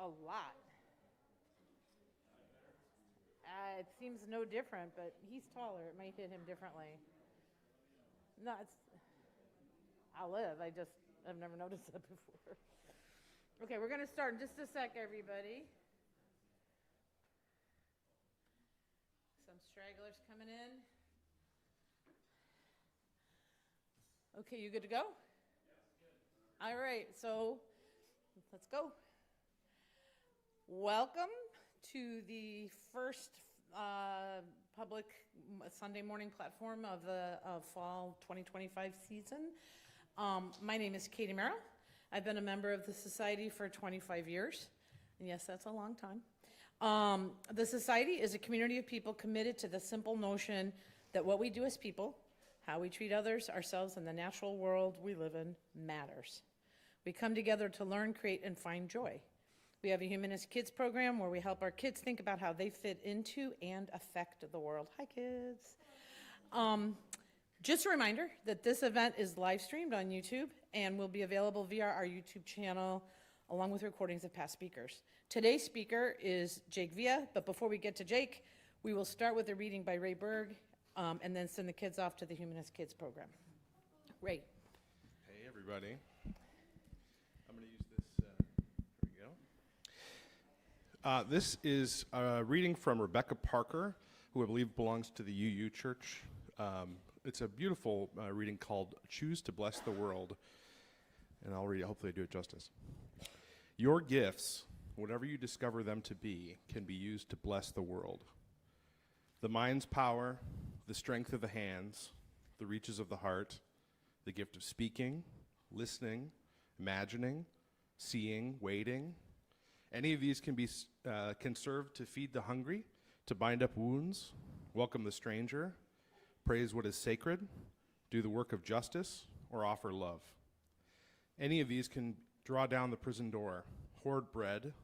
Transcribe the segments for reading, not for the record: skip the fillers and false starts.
a lot. It seems no different, but he's taller. It might hit him differently. No, I'll live. I've never noticed that before. Okay, we're going to start in just a sec, everybody. Some stragglers coming in. Okay, you good to go? Yes, good. All right, so let's go. Welcome to the first public Sunday morning platform of the fall 2025 season. My name is Katie Merrill. I've been a member of the Society for 25 years, and yes, that's a long time. The Society is a community of people committed to the simple notion that what we do as people, how we treat others, ourselves, and the natural world we live in matters. We come together to learn, create, and find joy. We have a Humanist Kids program where we help our kids think about how they fit into and affect the world. Hi, kids. Just a reminder that this event is live streamed on YouTube and will be available via our YouTube channel along with recordings of past speakers. Today's speaker is Jake Villa, but before we get to Jake, we will start with a reading by Ray Berg and then send the kids off to the Humanist Kids program. Ray. Hey, everybody. I'm going to use this. There we go. This is a reading from Rebecca Parker, who I believe belongs to the UU Church. It's a beautiful reading called Choose to Bless the World, and I'll read it. Hopefully I do it justice. Your gifts, whatever you discover them to be, can be used to bless the world. The mind's power, the strength of the hands, the reaches of the heart, the gift of speaking, listening, imagining, seeing, waiting. Any of these can serve to feed the hungry, to bind up wounds, welcome the stranger, praise what is sacred, do the work of justice, or offer love. Any of these can draw down the prison door, hoard bread,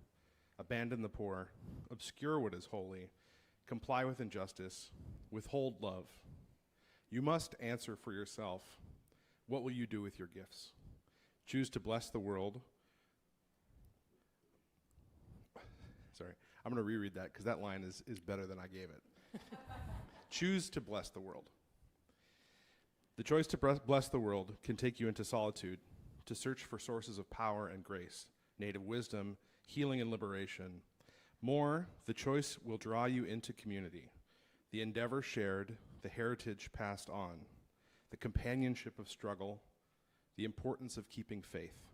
abandon the poor, obscure what is holy, comply with injustice, withhold love. You must answer for yourself. What will you do with your gifts? Choose to bless the world. Sorry, I'm going to reread that because that line is better than I gave it. Choose to bless the world. The choice to bless the world can take you into solitude, to search for sources of power and grace, native wisdom, healing and liberation. More, the choice will draw you into community, the endeavor shared, the heritage passed on, the companionship of struggle, the importance of keeping faith,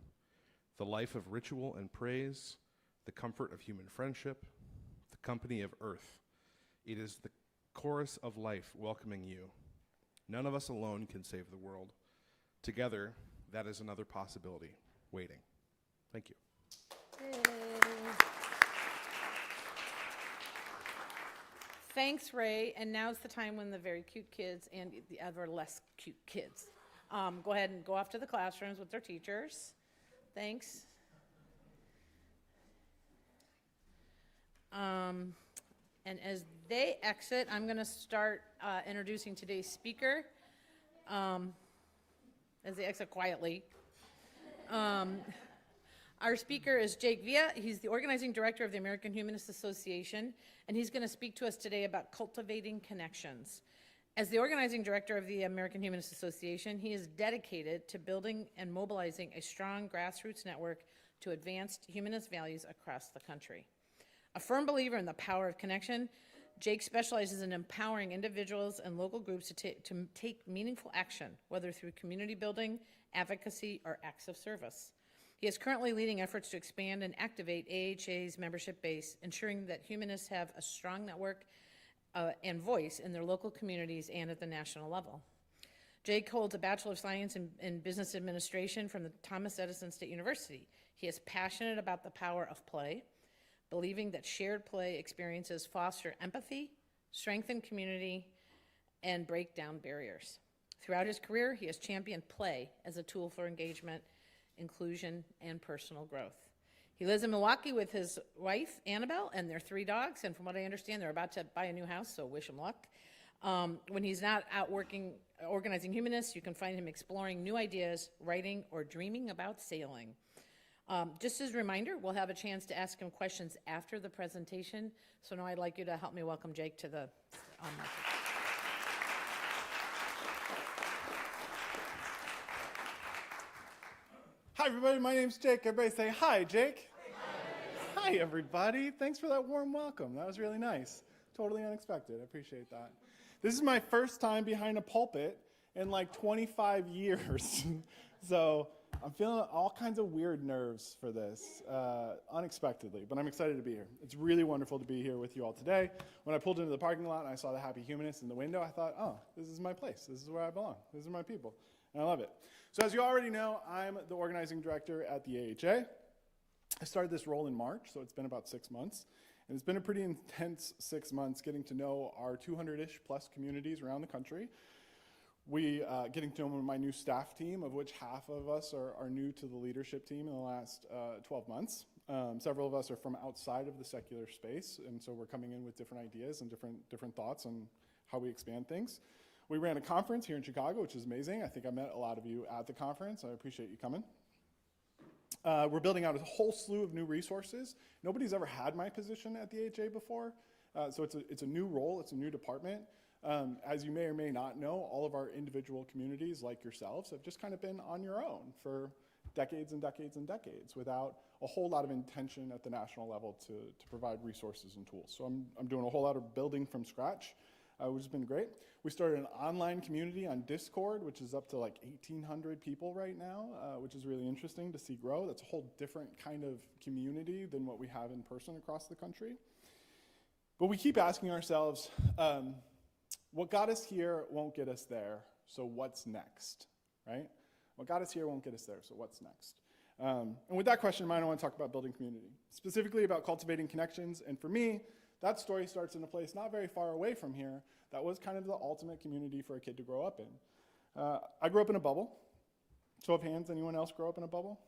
the life of ritual and praise, the comfort of human friendship, the company of earth. It is the chorus of life welcoming you. None of us alone can save the world. Together, that is another possibility waiting. Thank you. Yay. Thanks, Ray. And now's the time when the very cute kids and the other less cute kids go ahead and go off to the classrooms with their teachers. Thanks. And as they exit, I'm going to start introducing today's speaker as they exit quietly. Our speaker is Jake Villa. He's the organizing director of the American Humanist Association, and he's going to speak to us today about cultivating connections. As the organizing director of the American Humanist Association, he is dedicated to building and mobilizing a strong grassroots network to advance humanist values across the country. A firm believer in the power of connection, Jake specializes in empowering individuals and local groups to take meaningful action, whether through community building, advocacy, or acts of service. He is currently leading efforts to expand and activate AHA's membership base, ensuring that humanists have a strong network and voice in their local communities and at the national level. Jake holds a Bachelor of Science in Business Administration from the Thomas Edison State University. He is passionate about the power of play, believing that shared play experiences foster empathy, strengthen community, and break down barriers. Throughout his career, he has championed play as a tool for engagement, inclusion, and personal growth. He lives in Milwaukee with his wife, Annabelle, and their 3 dogs, and from what I understand, they're about to buy a new house, so wish him luck. When he's not out organizing humanists, you can find him exploring new ideas, writing, or dreaming about sailing. Just as a reminder, we'll have a chance to ask him questions after the presentation. So now I'd like you to help me welcome Jake to the mic. Hi, everybody. My name's Jake. Everybody say hi, Jake. Hi, everybody. Thanks for that warm welcome. That was really nice. Totally unexpected. I appreciate that. This is my first time behind a pulpit in like 25 years. So I'm feeling all kinds of weird nerves for this, unexpectedly, but I'm excited to be here. It's really wonderful to be here with you all today. When I pulled into the parking lot and I saw the Happy Humanists in the window, I thought, oh, this is my place. This is where I belong. These are my people, and I love it. So as you already know, I'm the organizing director at the AHA. I started this role in March, so it's been about 6 months. And it's been a pretty intense 6 months getting to know our 200-ish plus communities around the country. Getting to know my new staff team, of which half of us are new to the leadership team in the last 12 months. Several of us are from outside of the secular space, and so we're coming in with different ideas and different thoughts on how we expand things. We ran a conference here in Chicago, which is amazing. I think I met a lot of you at the conference. I appreciate you coming. We're building out a whole slew of new resources. Nobody's ever had my position at the AHA before, so it's a new role, it's a new department. As you may or may not know, all of our individual communities, like yourselves, have just kind of been on your own for decades and decades and decades without a whole lot of intention at the national level to provide resources and tools. So I'm doing a whole lot of building from scratch, which has been great. We started an online community on Discord, which is up to like 1,800 people right now, which is really interesting to see grow. That's a whole different kind of community than what we have in person across the country. But we keep asking ourselves, what got us here won't get us there, so what's next, right? What got us here won't get us there, so what's next? And with that question in mind, I want to talk about building community, specifically about cultivating connections. And for me, that story starts in a place not very far away from here that was kind of the ultimate community for a kid to grow up in. I grew up in a bubble. Show of hands, anyone else grow up in a bubble?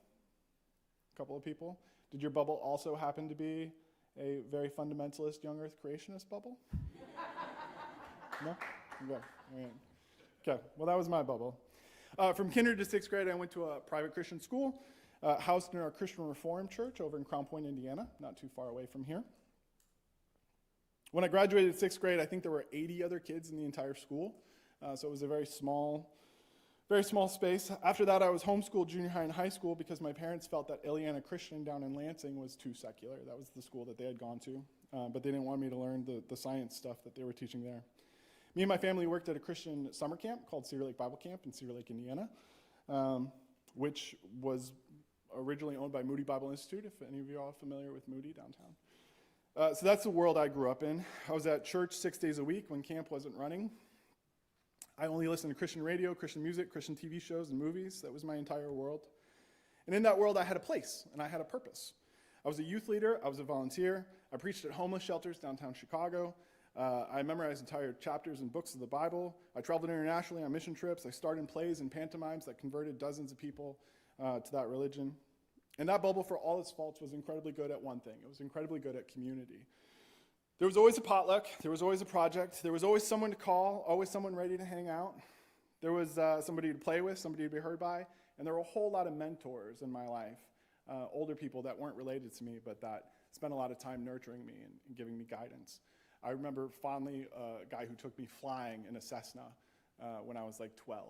A couple of people. Did your bubble also happen to be a very fundamentalist young earth creationist bubble? No? Okay. All right. Okay, well that was my bubble. From kinder to 6th grade, I went to a private Christian school, housed in our Christian Reformed church over in Crown Point, Indiana, not too far away from here. When I graduated 6th grade, I think there were 80 other kids in the entire school, so it was a very small space. After that, I was homeschooled junior high and high school because my parents felt that Ileana Christian down in Lansing was too secular. That was the school that they had gone to, but they didn't want me to learn the science stuff that they were teaching there. Me and my family worked at a Christian summer camp called Cedar Lake Bible Camp in Cedar Lake, Indiana, which was originally owned by Moody Bible Institute, if any of you are familiar with Moody downtown. So that's the world I grew up in. I was at church 6 days a week when camp wasn't running. I only listened to Christian radio, Christian music, Christian TV shows and movies. That was my entire world. And in that world, I had a place and I had a purpose. I was a youth leader. I was a volunteer. I preached at homeless shelters downtown Chicago. I memorized entire chapters and books of the Bible. I traveled internationally on mission trips. I starred in plays and pantomimes that converted dozens of people to that religion. And that bubble, for all its faults, was incredibly good at one thing. It was incredibly good at community. There was always a potluck. There was always a project. There was always someone to call, always someone ready to hang out. There was somebody to play with, somebody to be heard by. And there were a whole lot of mentors in my life, older people that weren't related to me, but that spent a lot of time nurturing me and giving me guidance. I remember fondly a guy who took me flying in a Cessna when I was like 12.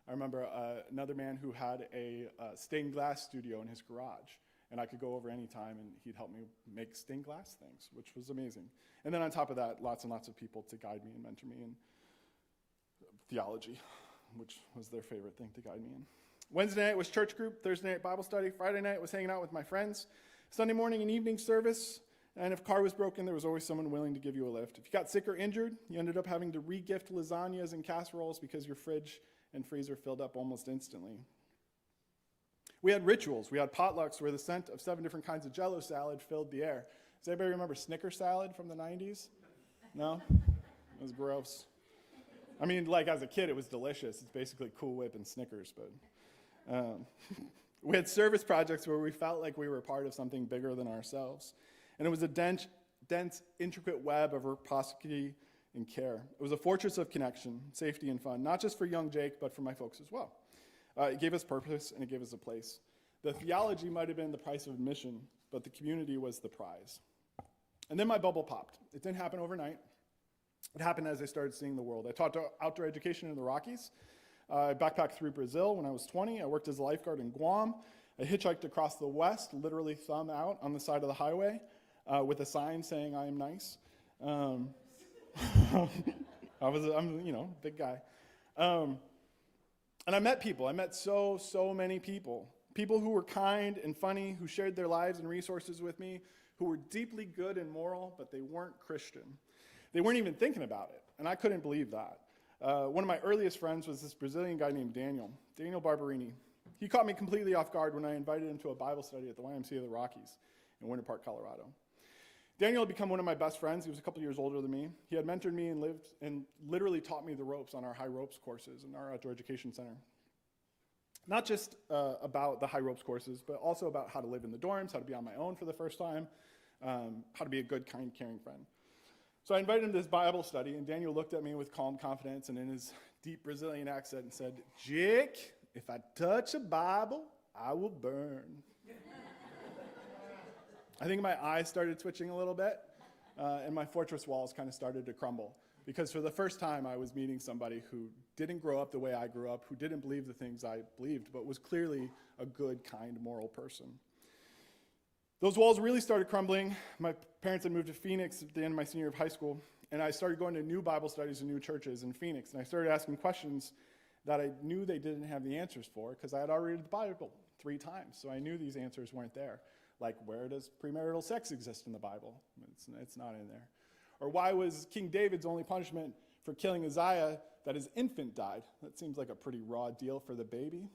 I remember another man who had a stained glass studio in his garage, and I could go over any time and he'd help me make stained glass things, which was amazing. And then on top of that, lots and lots of people to guide me and mentor me in theology, which was their favorite thing to guide me in. Wednesday night was church group, Thursday night Bible study, Friday night was hanging out with my friends, Sunday morning and evening service, and if a car was broken, there was always someone willing to give you a lift. If you got sick or injured, you ended up having to re-gift lasagnas and casseroles because your fridge and freezer filled up almost instantly. We had rituals. We had potlucks where the scent of 7 different kinds of Jell-O salad filled the air. Does anybody remember Snicker salad from the 90s? No? It was gross. I mean, like as a kid, it was delicious. It's basically Cool Whip and Snickers, but we had service projects where we felt like we were part of something bigger than ourselves. And it was a dense, intricate web of reciprocity and care. It was a fortress of connection, safety, and fun, not just for young Jake, but for my folks as well. It gave us purpose, and it gave us a place. The theology might have been the price of admission, but the community was the prize. And then my bubble popped. It didn't happen overnight. It happened as I started seeing the world. I taught outdoor education in the Rockies. I backpacked through Brazil when I was 20. I worked as a lifeguard in Guam. I hitchhiked across the West, literally thumb out on the side of the highway with a sign saying, "I am nice." I'm big guy. And I met people. I met so many people. People who were kind and funny, who shared their lives and resources with me, who were deeply good and moral, but they weren't Christian. They weren't even thinking about it, and I couldn't believe that. One of my earliest friends was this Brazilian guy named Daniel Barberini. He caught me completely off guard when I invited him to a Bible study at the YMCA of the Rockies in Winter Park, Colorado. Daniel had become one of my best friends. He was a couple years older than me. He had mentored me and literally taught me the ropes on our high ropes courses in our outdoor education center. Not just about the high ropes courses, but also about how to live in the dorms, how to be on my own for the first time, how to be a good, kind, caring friend. So I invited him to this Bible study, and Daniel looked at me with calm confidence and in his deep Brazilian accent and said, "Jake, if I touch a Bible, I will burn." I think my eyes started twitching a little bit, and my fortress walls kind of started to crumble. Because for the first time, I was meeting somebody who didn't grow up the way I grew up, who didn't believe the things I believed, but was clearly a good, kind, moral person. Those walls really started crumbling. My parents had moved to Phoenix at the end of my senior year of high school, and I started going to new Bible studies and new churches in Phoenix, and I started asking questions that I knew they didn't have the answers for, because I had already read the Bible 3 times, so I knew these answers weren't there. Like, where does premarital sex exist in the Bible? It's not in there. Or why was King David's only punishment for killing Uzziah that his infant died? That seems like a pretty raw deal for the baby.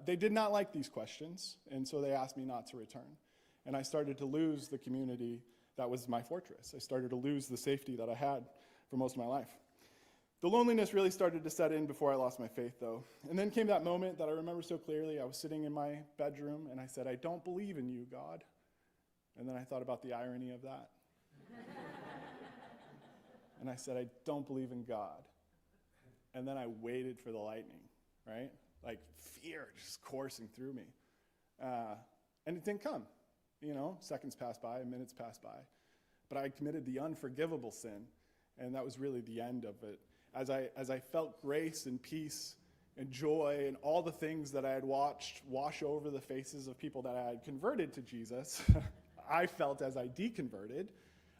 They did not like these questions, and so they asked me not to return. And I started to lose the community that was my fortress. I started to lose the safety that I had for most of my life. The loneliness really started to set in before I lost my faith, though. And then came that moment that I remember so clearly. I was sitting in my bedroom, and I said, "I don't believe in you, God." And then I thought about the irony of that. And I said, "I don't believe in God." And then I waited for the lightning, right? Like fear just coursing through me. And it didn't come. Seconds passed by, minutes passed by. But I committed the unforgivable sin, and that was really the end of it. As I felt grace and peace and joy and all the things that I had watched wash over the faces of people that I had converted to Jesus, I felt as I deconverted,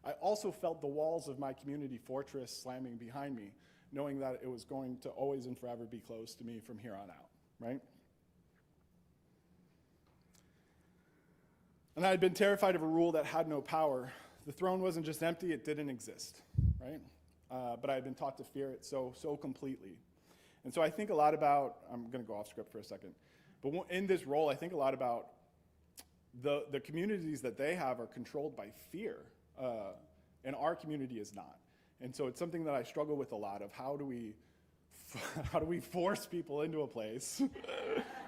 I also felt the walls of my community fortress slamming behind me, knowing that it was going to always and forever be closed to me from here on out, right? And I had been terrified of a rule that had no power. The throne wasn't just empty, it didn't exist, right? But I had been taught to fear it so completely. And so I think a lot about, I'm going to go off script for a second, but in this role, I think a lot about the communities that they have are controlled by fear, and our community is not. And so it's something that I struggle with a lot of how do we force people into a place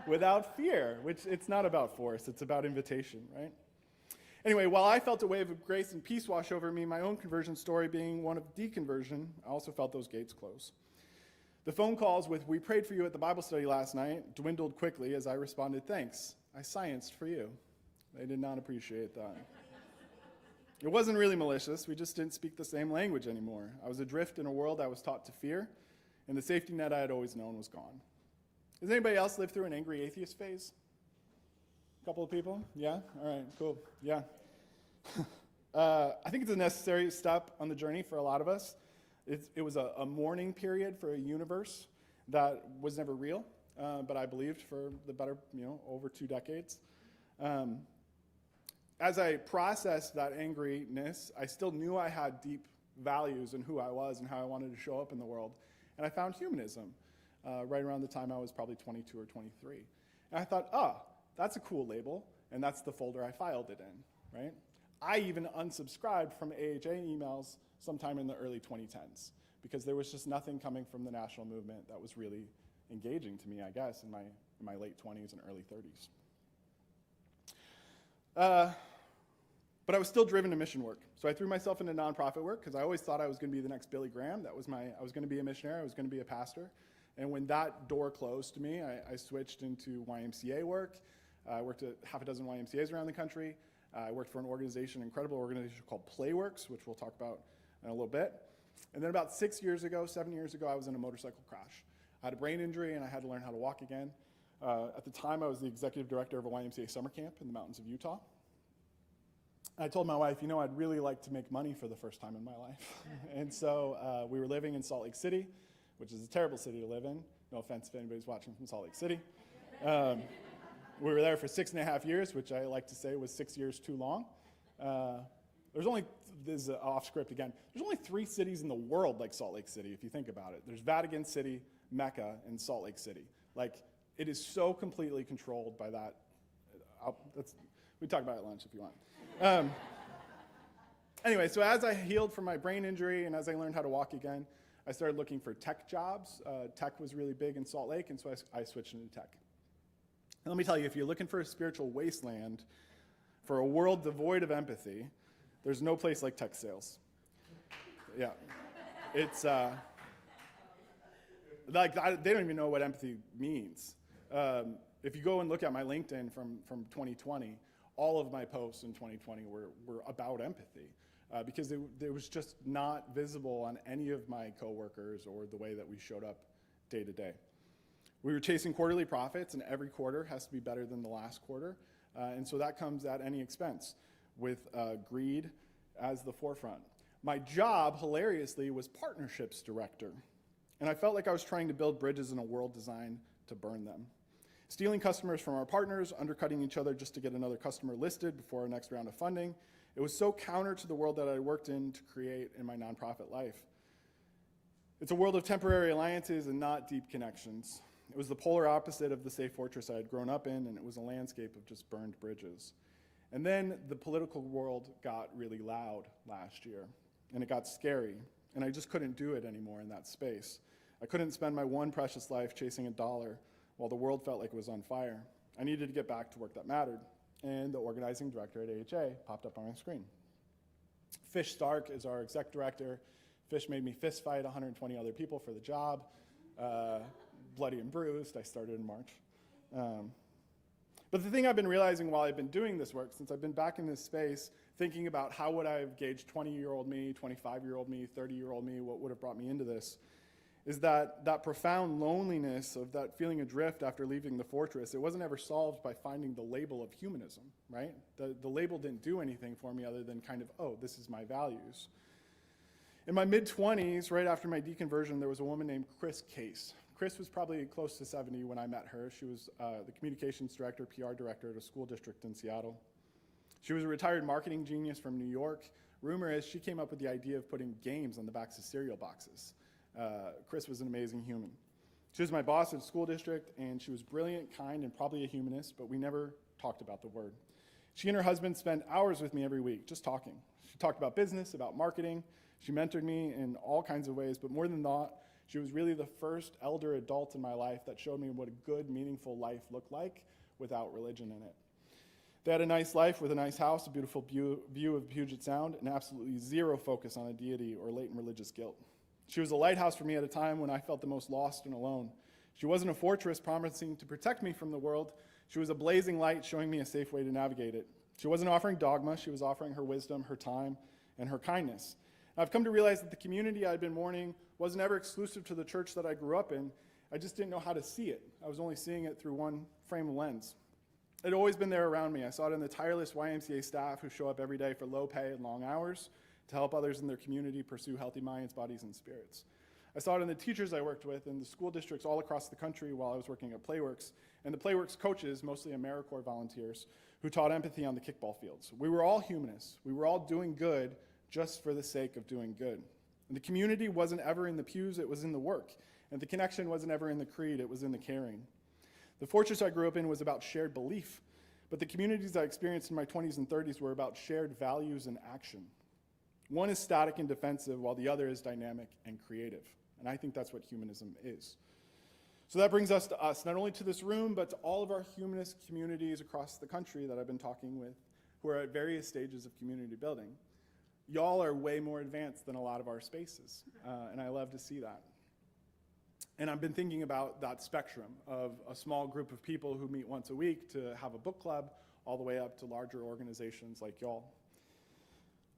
without fear, which it's not about force, it's about invitation, right? Anyway, while I felt a wave of grace and peace wash over me, my own conversion story being one of deconversion, I also felt those gates close. The phone calls with "we prayed for you at the Bible study last night" dwindled quickly as I responded, "Thanks, I scienced for you." They did not appreciate that. It wasn't really malicious, we just didn't speak the same language anymore. I was adrift in a world I was taught to fear, and the safety net I had always known was gone. Has anybody else lived through an angry atheist phase? A couple of people? Yeah? All right, cool. Yeah. I think it's a necessary step on the journey for a lot of us. It was a mourning period for a universe that was never real, but I believed for the better, over 2 decades. As I processed that angriness, I still knew I had deep values in who I was and how I wanted to show up in the world. And I found humanism right around the time I was probably 22 or 23. And I thought, that's a cool label, and that's the folder I filed it in, right? I even unsubscribed from AHA emails sometime in the early 2010s because there was just nothing coming from the national movement that was really engaging to me, I guess, in my late 20s and early 30s. But I was still driven to mission work. So I threw myself into nonprofit work because I always thought I was going to be the next Billy Graham. I was going to be a missionary, I was going to be a pastor. And when that door closed to me, I switched into YMCA work. I worked at half a dozen YMCAs around the country. I worked for an incredible organization called Playworks, which we'll talk about in a little bit. And then about 7 years ago, I was in a motorcycle crash. I had a brain injury and I had to learn how to walk again. At the time, I was the executive director of a YMCA summer camp in the mountains of Utah. I told my wife, I'd really like to make money for the first time in my life. And so we were living in Salt Lake City, which is a terrible city to live in. No offense if anybody's watching from Salt Lake City. We were there for 6.5 years, which I like to say was 6 years too long. This is off script again, there's only 3 cities in the world like Salt Lake City, if you think about it. There's Vatican City, Mecca, and Salt Lake City. It is so completely controlled by that. We can talk about it at lunch if you want. Anyway, so as I healed from my brain injury and as I learned how to walk again, I started looking for tech jobs. Tech was really big in Salt Lake, and so I switched into tech. And let me tell you, if you're looking for a spiritual wasteland, for a world devoid of empathy, there's no place like tech sales. Yeah. It's, they don't even know what empathy means. If you go and look at my LinkedIn from 2020, all of my posts in 2020 were about empathy because it was just not visible on any of my coworkers or the way that we showed up day to day. We were chasing quarterly profits, and every quarter has to be better than the last quarter. And so that comes at any expense, with greed as the forefront. My job, hilariously, was partnerships director. And I felt like I was trying to build bridges in a world designed to burn them. Stealing customers from our partners, undercutting each other just to get another customer listed before our next round of funding. It was so counter to the world that I worked in to create in my nonprofit life. It's a world of temporary alliances and not deep connections. It was the polar opposite of the safe fortress I had grown up in, and it was a landscape of just burned bridges. And then the political world got really loud last year, and it got scary, and I just couldn't do it anymore in that space. I couldn't spend my one precious life chasing a dollar while the world felt like it was on fire. I needed to get back to work that mattered, and the organizing director at AHA popped up on my screen. Fish Stark is our exec director. Fish made me fist fight 120 other people for the job. Bloody and bruised. I started in March. But the thing I've been realizing while I've been doing this work, since I've been back in this space, thinking about how would I have gauged 20-year-old me, 25-year-old me, 30-year-old me, what would have brought me into this, is that profound loneliness of that feeling adrift after leaving the fortress, it wasn't ever solved by finding the label of humanism, right? The label didn't do anything for me other than kind of, oh, this is my values. In my mid-20s, right after my deconversion, there was a woman named Chris Case. Chris was probably close to 70 when I met her. She was the communications director, PR director at a school district in Seattle. She was a retired marketing genius from New York. Rumor is she came up with the idea of putting games on the backs of cereal boxes. Chris was an amazing human. She was my boss at a school district, and she was brilliant, kind, and probably a humanist, but we never talked about the word. She and her husband spent hours with me every week, just talking. She talked about business, about marketing. She mentored me in all kinds of ways, but more than that, she was really the first elder adult in my life that showed me what a good, meaningful life looked like without religion in it. They had a nice life with a nice house, a beautiful view of Puget Sound, and absolutely zero focus on a deity or latent religious guilt. She was a lighthouse for me at a time when I felt the most lost and alone. She wasn't a fortress promising to protect me from the world. She was a blazing light showing me a safe way to navigate it. She wasn't offering dogma. She was offering her wisdom, her time, and her kindness. I've come to realize that the community I'd been mourning wasn't ever exclusive to the church that I grew up in. I just didn't know how to see it. I was only seeing it through one frame of lens. It had always been there around me. I saw it in the tireless YMCA staff who show up every day for low pay and long hours to help others in their community pursue healthy minds, bodies, and spirits. I saw it in the teachers I worked with in the school districts all across the country while I was working at Playworks, and the Playworks coaches, mostly AmeriCorps volunteers, who taught empathy on the kickball fields. We were all humanists. We were all doing good just for the sake of doing good. And the community wasn't ever in the pews, it was in the work. And the connection wasn't ever in the creed, it was in the caring. The fortress I grew up in was about shared belief, but the communities I experienced in my 20s and 30s were about shared values and action. One is static and defensive, while the other is dynamic and creative. And I think that's what humanism is. So that brings us to us, not only to this room, but to all of our humanist communities across the country that I've been talking with, who are at various stages of community building. Y'all are way more advanced than a lot of our spaces, and I love to see that. And I've been thinking about that spectrum of a small group of people who meet once a week to have a book club, all the way up to larger organizations like y'all.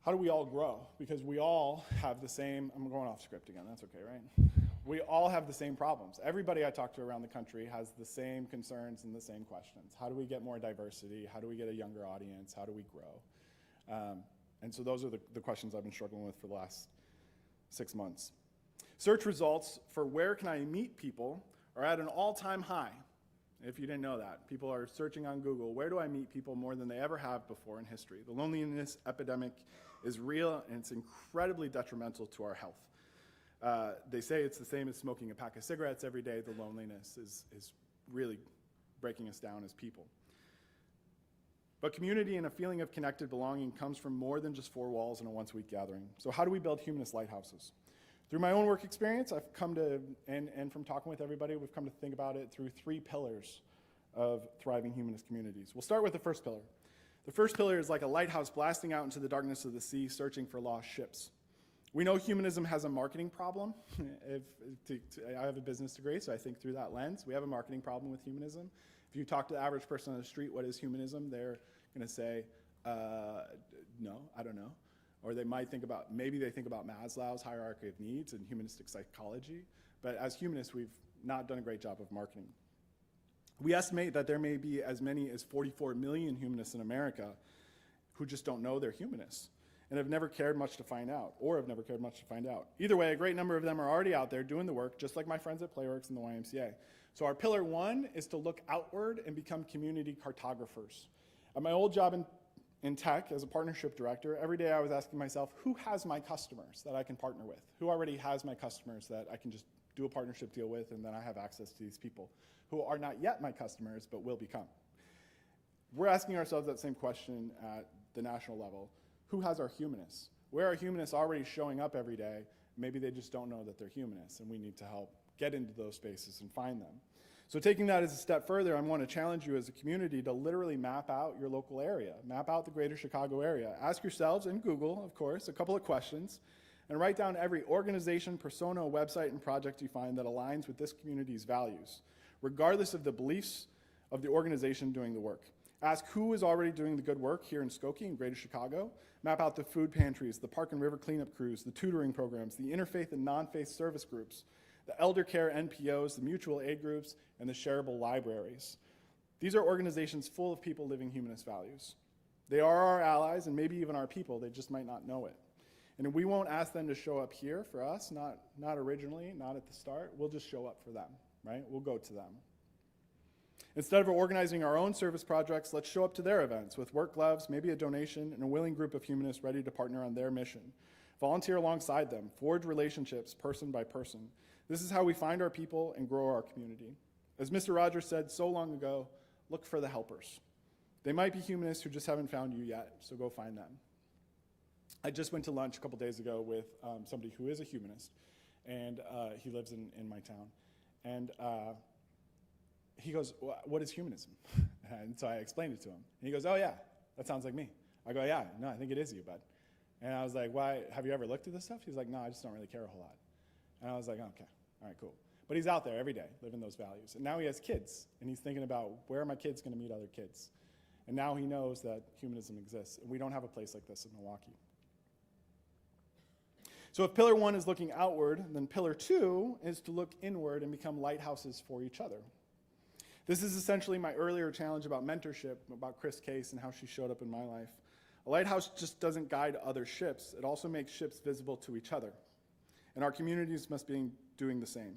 How do we all grow? Because we all have the same, I'm going off script again, that's okay, right? We all have the same problems. Everybody I talk to around the country has the same concerns and the same questions. How do we get more diversity? How do we get a younger audience? How do we grow? And so those are the questions I've been struggling with for the last 6 months. Search results for where can I meet people are at an all-time high. If you didn't know that, people are searching on Google, where do I meet people more than they ever have before in history? The loneliness epidemic is real, and it's incredibly detrimental to our health. They say it's the same as smoking a pack of cigarettes every day. The loneliness is really breaking us down as people. But community and a feeling of connected belonging comes from more than just 4 walls and a once-a-week gathering. So how do we build humanist lighthouses? Through my own work experience, I've come to, and from talking with everybody, we've come to think about it through 3 pillars of thriving humanist communities. We'll start with the first pillar. The first pillar is like a lighthouse blasting out into the darkness of the sea, searching for lost ships. We know humanism has a marketing problem. I have a business degree, so I think through that lens. We have a marketing problem with humanism. If you talk to the average person on the street, what is humanism? They're going to say, no, I don't know. Or they might think about, maybe they think about Maslow's hierarchy of needs and humanistic psychology. But as humanists, we've not done a great job of marketing. We estimate that there may be as many as 44 million humanists in America who just don't know they're humanists and have never cared much to find out, or have never cared much to find out. Either way, a great number of them are already out there doing the work, just like my friends at Playworks and the YMCA. So our pillar 1 is to look outward and become community cartographers. At my old job in tech as a partnership director, every day I was asking myself, who has my customers that I can partner with? Who already has my customers that I can just do a partnership deal with, and then I have access to these people who are not yet my customers but will become? We're asking ourselves that same question at the national level. Who has our humanists? Where are humanists already showing up every day? Maybe they just don't know that they're humanists, and we need to help get into those spaces and find them. So taking that as a step further, I want to challenge you as a community to literally map out your local area, map out the greater Chicago area. Ask yourselves, and Google, of course, a couple of questions, and write down every organization, persona, website, and project you find that aligns with this community's values, regardless of the beliefs of the organization doing the work. Ask who is already doing the good work here in Skokie and greater Chicago. Map out the food pantries, the park and river cleanup crews, the tutoring programs, the interfaith and non-faith service groups, the elder care NPOs, the mutual aid groups, and the shareable libraries. These are organizations full of people living humanist values. They are our allies and maybe even our people, they just might not know it. And we won't ask them to show up here for us, not originally, not at the start. We'll just show up for them, right? We'll go to them. Instead of organizing our own service projects, let's show up to their events with work gloves, maybe a donation, and a willing group of humanists ready to partner on their mission. Volunteer alongside them, forge relationships person by person. This is how we find our people and grow our community. As Mr. Rogers said so long ago, look for the helpers. They might be humanists who just haven't found you yet, so go find them. I just went to lunch a couple days ago with somebody who is a humanist, and he lives in my town. And he goes, what is humanism? And so I explained it to him. And he goes, oh yeah, that sounds like me. I go, yeah, no, I think it is you, bud. And I was like, why, have you ever looked at this stuff? He's like, no, I just don't really care a whole lot. And I was like, okay, all right, cool. But he's out there every day living those values. And now he has kids, and he's thinking about where are my kids going to meet other kids? And now he knows that humanism exists, and we don't have a place like this in Milwaukee. So if pillar 1 is looking outward, then pillar 2 is to look inward and become lighthouses for each other. This is essentially my earlier challenge about mentorship, about Chris Case and how she showed up in my life. A lighthouse just doesn't guide other ships, it also makes ships visible to each other. And our communities must be doing the same.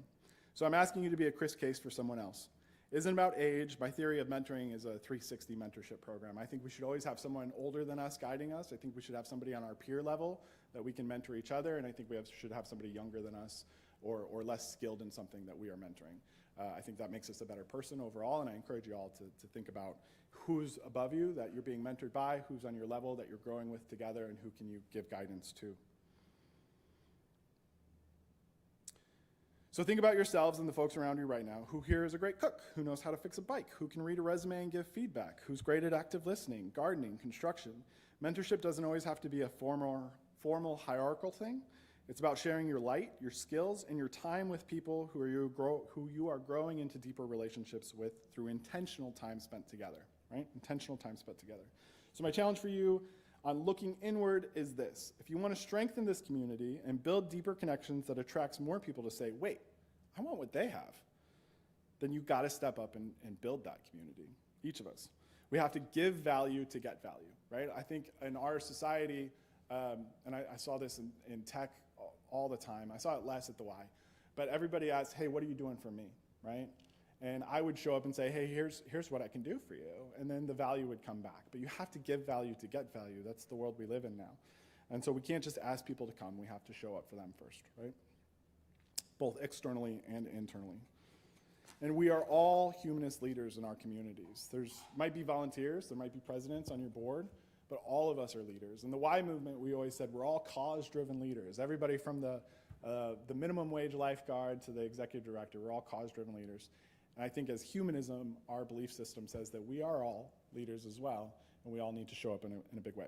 So I'm asking you to be a Chris Case for someone else. It isn't about age. My theory of mentoring is a 360 mentorship program. I think we should always have someone older than us guiding us. I think we should have somebody on our peer level that we can mentor each other, and I think we should have somebody younger than us or less skilled in something that we are mentoring. I think that makes us a better person overall, and I encourage you all to think about who's above you that you're being mentored by, who's on your level that you're growing with together, and who can you give guidance to. So think about yourselves and the folks around you right now. Who here is a great cook? Who knows how to fix a bike? Who can read a resume and give feedback? Who's great at active listening, gardening, construction? Mentorship doesn't always have to be a formal hierarchical thing. It's about sharing your light, your skills, and your time with people who you are growing into deeper relationships with through intentional time spent together, right? Intentional time spent together. So my challenge for you on looking inward is this. If you want to strengthen this community and build deeper connections that attracts more people to say, wait, I want what they have, then you've got to step up and build that community, each of us. We have to give value to get value, right? I think in our society, and I saw this in tech all the time. I saw it less at the Y. But everybody asks, hey, what are you doing for me, right? And I would show up and say, hey, here's what I can do for you. And then the value would come back. But you have to give value to get value. That's the world we live in now. And so we can't just ask people to come. We have to show up for them first, right? Both externally and internally. And we are all humanist leaders in our communities. Might be volunteers, there might be presidents on your board, but all of us are leaders. In the Y movement, we always said we're all cause-driven leaders. Everybody from the minimum wage lifeguard to the executive director, we're all cause-driven leaders. And I think as humanism, our belief system says that we are all leaders as well, and we all need to show up in a big way.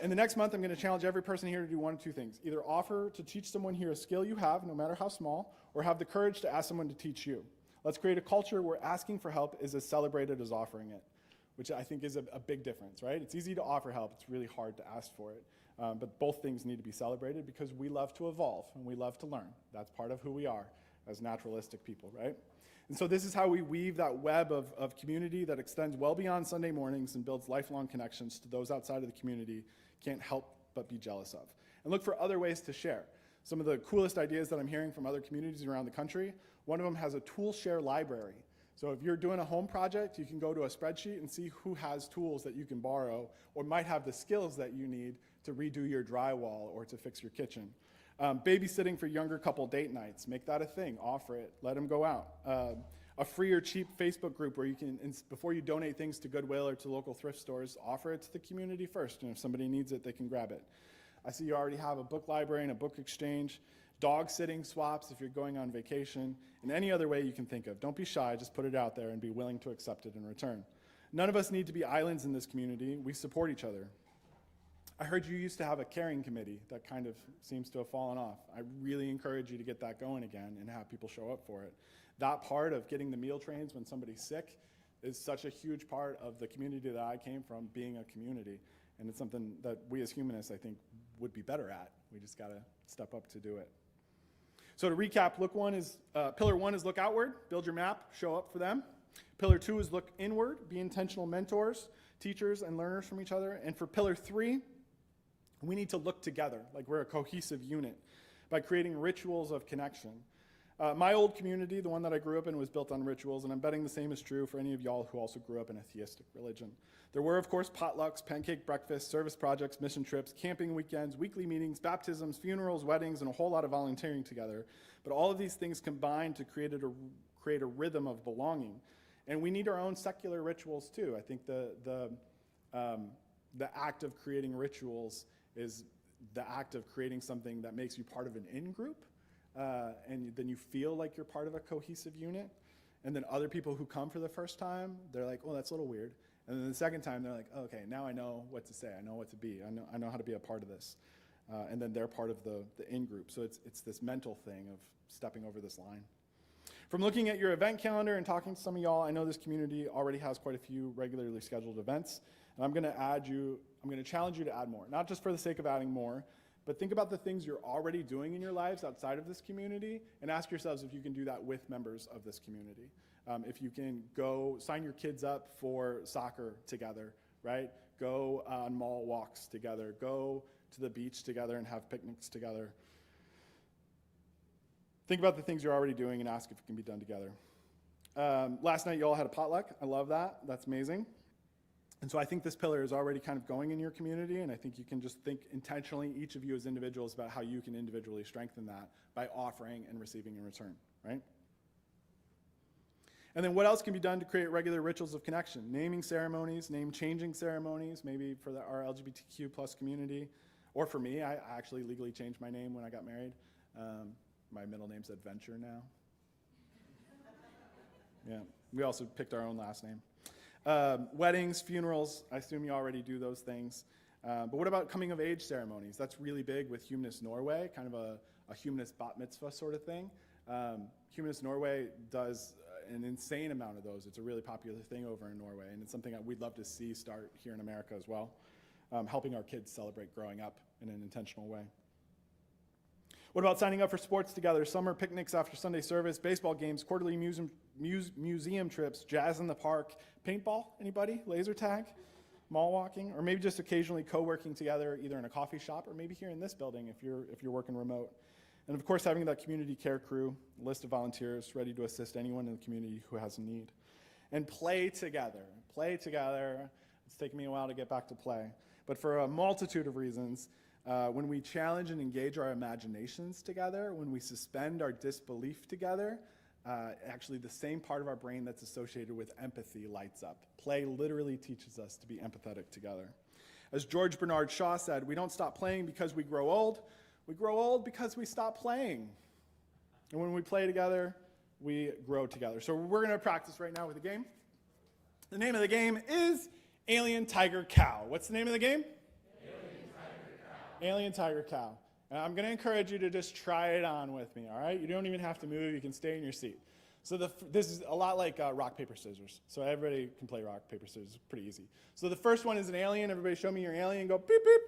In the next month, I'm going to challenge every person here to do one of two things. Either offer to teach someone here a skill you have, no matter how small, or have the courage to ask someone to teach you. Let's create a culture where asking for help is as celebrated as offering it, which I think is a big difference, right? It's easy to offer help. It's really hard to ask for it. But both things need to be celebrated because we love to evolve and we love to learn. That's part of who we are as naturalistic people, right? And so this is how we weave that web of community that extends well beyond Sunday mornings and builds lifelong connections to those outside of the community can't help but be jealous of. And look for other ways to share. Some of the coolest ideas that I'm hearing from other communities around the country, one of them has a tool share library. So if you're doing a home project, you can go to a spreadsheet and see who has tools that you can borrow or might have the skills that you need to redo your drywall or to fix your kitchen. Babysitting for younger couple date nights, make that a thing, offer it, let them go out. A free or cheap Facebook group where you can, before you donate things to Goodwill or to local thrift stores, offer it to the community first, and if somebody needs it, they can grab it. I see you already have a book library and a book exchange, dog sitting swaps if you're going on vacation, and any other way you can think of. Don't be shy, just put it out there and be willing to accept it in return. None of us need to be islands in this community. We support each other. I heard you used to have a caring committee that kind of seems to have fallen off. I really encourage you to get that going again and have people show up for it. That part of getting the meal trains when somebody's sick is such a huge part of the community that I came from, being a community. And it's something that we as humanists, I think, would be better at. We just got to step up to do it. So to recap, pillar one is look outward, build your map, show up for them. Pillar 2 is look inward, be intentional mentors, teachers, and learners from each other. And for pillar 3, we need to look together, like we're a cohesive unit, by creating rituals of connection. My old community, the one that I grew up in, was built on rituals, and I'm betting the same is true for any of y'all who also grew up in a theistic religion. There were, of course, potlucks, pancake breakfasts, service projects, mission trips, camping weekends, weekly meetings, baptisms, funerals, weddings, and a whole lot of volunteering together. But all of these things combined to create a rhythm of belonging. And we need our own secular rituals, too. I think the act of creating rituals is the act of creating something that makes you part of an in-group, and then you feel like you're part of a cohesive unit. And then other people who come for the first time, they're like, oh, that's a little weird. And then the second time, they're like, okay, now I know what to say. I know what to be. I know how to be a part of this. And then they're part of the in-group. So it's this mental thing of stepping over this line. From looking at your event calendar and talking to some of y'all, I know this community already has quite a few regularly scheduled events. And I'm going to challenge you to add more, not just for the sake of adding more, but think about the things you're already doing in your lives outside of this community and ask yourselves if you can do that with members of this community. If you can go sign your kids up for soccer together, right? Go on mall walks together. Go to the beach together and have picnics together. Think about the things you're already doing and ask if it can be done together. Last night, you all had a potluck. I love that. That's amazing. And so I think this pillar is already kind of going in your community, and I think you can just think intentionally, each of you as individuals, about how you can individually strengthen that by offering and receiving in return, right? And then what else can be done to create regular rituals of connection? Naming ceremonies, name-changing ceremonies, maybe for our LGBTQ plus community. Or for me, I actually legally changed my name when I got married. My middle name's Adventure now. Yeah, we also picked our own last name. Weddings, funerals, I assume you already do those things. But what about coming of age ceremonies? That's really big with Humanist Norway, kind of a humanist bat mitzvah sort of thing. Humanist Norway does an insane amount of those. It's a really popular thing over in Norway, and it's something that we'd love to see start here in America as well, helping our kids celebrate growing up in an intentional way. What about signing up for sports together, summer picnics after Sunday service, baseball games, quarterly museum trips, jazz in the park, paintball, anybody, laser tag, mall walking, or maybe just occasionally co-working together either in a coffee shop or maybe here in this building if you're working remote. And of course, having that community care crew, list of volunteers ready to assist anyone in the community who has a need. And play together. Play together. It's taken me a while to get back to play. But for a multitude of reasons, when we challenge and engage our imaginations together, when we suspend our disbelief together, actually the same part of our brain that's associated with empathy lights up. Play literally teaches us to be empathetic together. As George Bernard Shaw said, we don't stop playing because we grow old. We grow old because we stop playing. And when we play together, we grow together. So we're going to practice right now with a game. The name of the game is Alien Tiger Cow. What's the name of the game? Alien Tiger Cow. Alien Tiger Cow. And I'm going to encourage you to just try it on with me, all right? You don't even have to move. You can stay in your seat. So this is a lot like rock, paper, scissors. So everybody can play rock, paper, scissors. It's pretty easy. So the first one is an alien. Everybody show me your alien. Go beep, beep.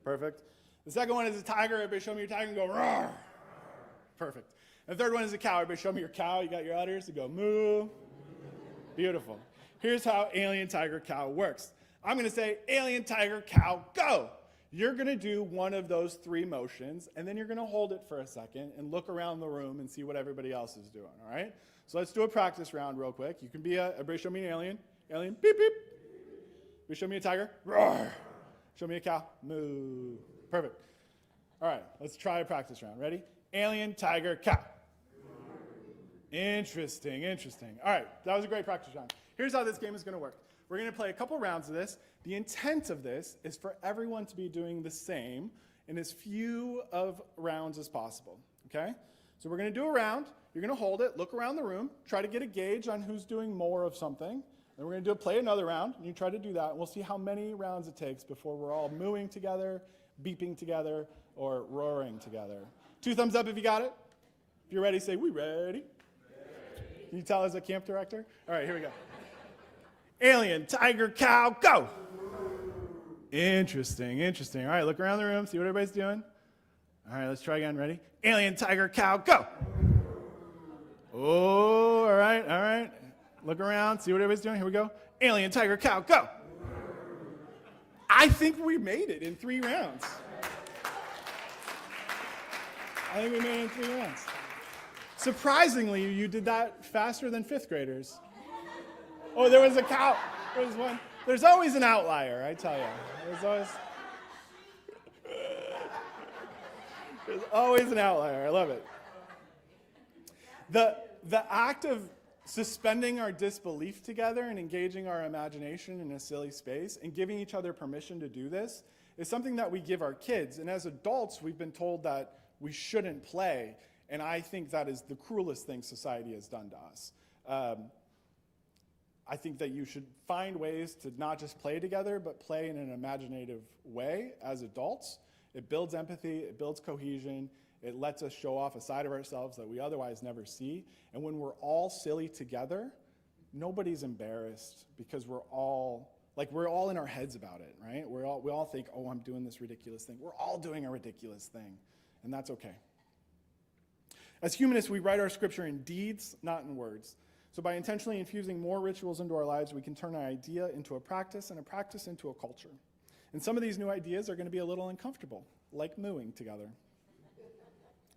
Perfect. The second one is a tiger. Everybody show me your tiger and go roar. Perfect. And the third one is a cow. Everybody show me your cow. You got your udders. You go moo. Beautiful. Here's how Alien Tiger Cow works. I'm going to say, Alien Tiger Cow, go. You're going to do one of those three motions, and then you're going to hold it for a second and look around the room and see what everybody else is doing, all right? So let's do a practice round real quick. You can be everybody show me an alien. Alien, beep, beep. Everybody show me a tiger. Roar. Show me a cow. Moo. Perfect. All right, let's try a practice round. Ready? Alien, tiger, cow. Interesting, interesting. All right, that was a great practice round. Here's how this game is going to work. We're going to play a couple rounds of this. The intent of this is for everyone to be doing the same in as few of rounds as possible, okay? So we're going to do a round. You're going to hold it, look around the room, try to get a gauge on who's doing more of something. Then we're going to play another round, and you try to do that. And we'll see how many rounds it takes before we're all mooing together, beeping together, or roaring together. 2 thumbs up if you got it. If you're ready, say, we ready. Can you tell as a camp director? All right, here we go. Alien, tiger, cow, go. Interesting, interesting. All right, look around the room, see what everybody's doing. All right, let's try again. Ready? Alien, tiger, cow, go. Oh, all right, all right. Look around, see what everybody's doing. Here we go. Alien, tiger, cow, go. I think we made it in 3 rounds. I think we made it in 3 rounds. Surprisingly, you did that faster than 5th graders. Oh, there was a cow. There was one. There's always an outlier, I tell you. There's always an outlier. I love it. The act of suspending our disbelief together and engaging our imagination in a silly space and giving each other permission to do this is something that we give our kids. And as adults, we've been told that we shouldn't play. And I think that is the cruelest thing society has done to us. I think that you should find ways to not just play together, but play in an imaginative way as adults. It builds empathy, it builds cohesion, it lets us show off a side of ourselves that we otherwise never see. And when we're all silly together, nobody's embarrassed because we're all in our heads about it, right? We all think, oh, I'm doing this ridiculous thing. We're all doing a ridiculous thing, and that's okay. As humanists, we write our scripture in deeds, not in words. So by intentionally infusing more rituals into our lives, we can turn an idea into a practice and a practice into a culture. And some of these new ideas are going to be a little uncomfortable, like mooing together.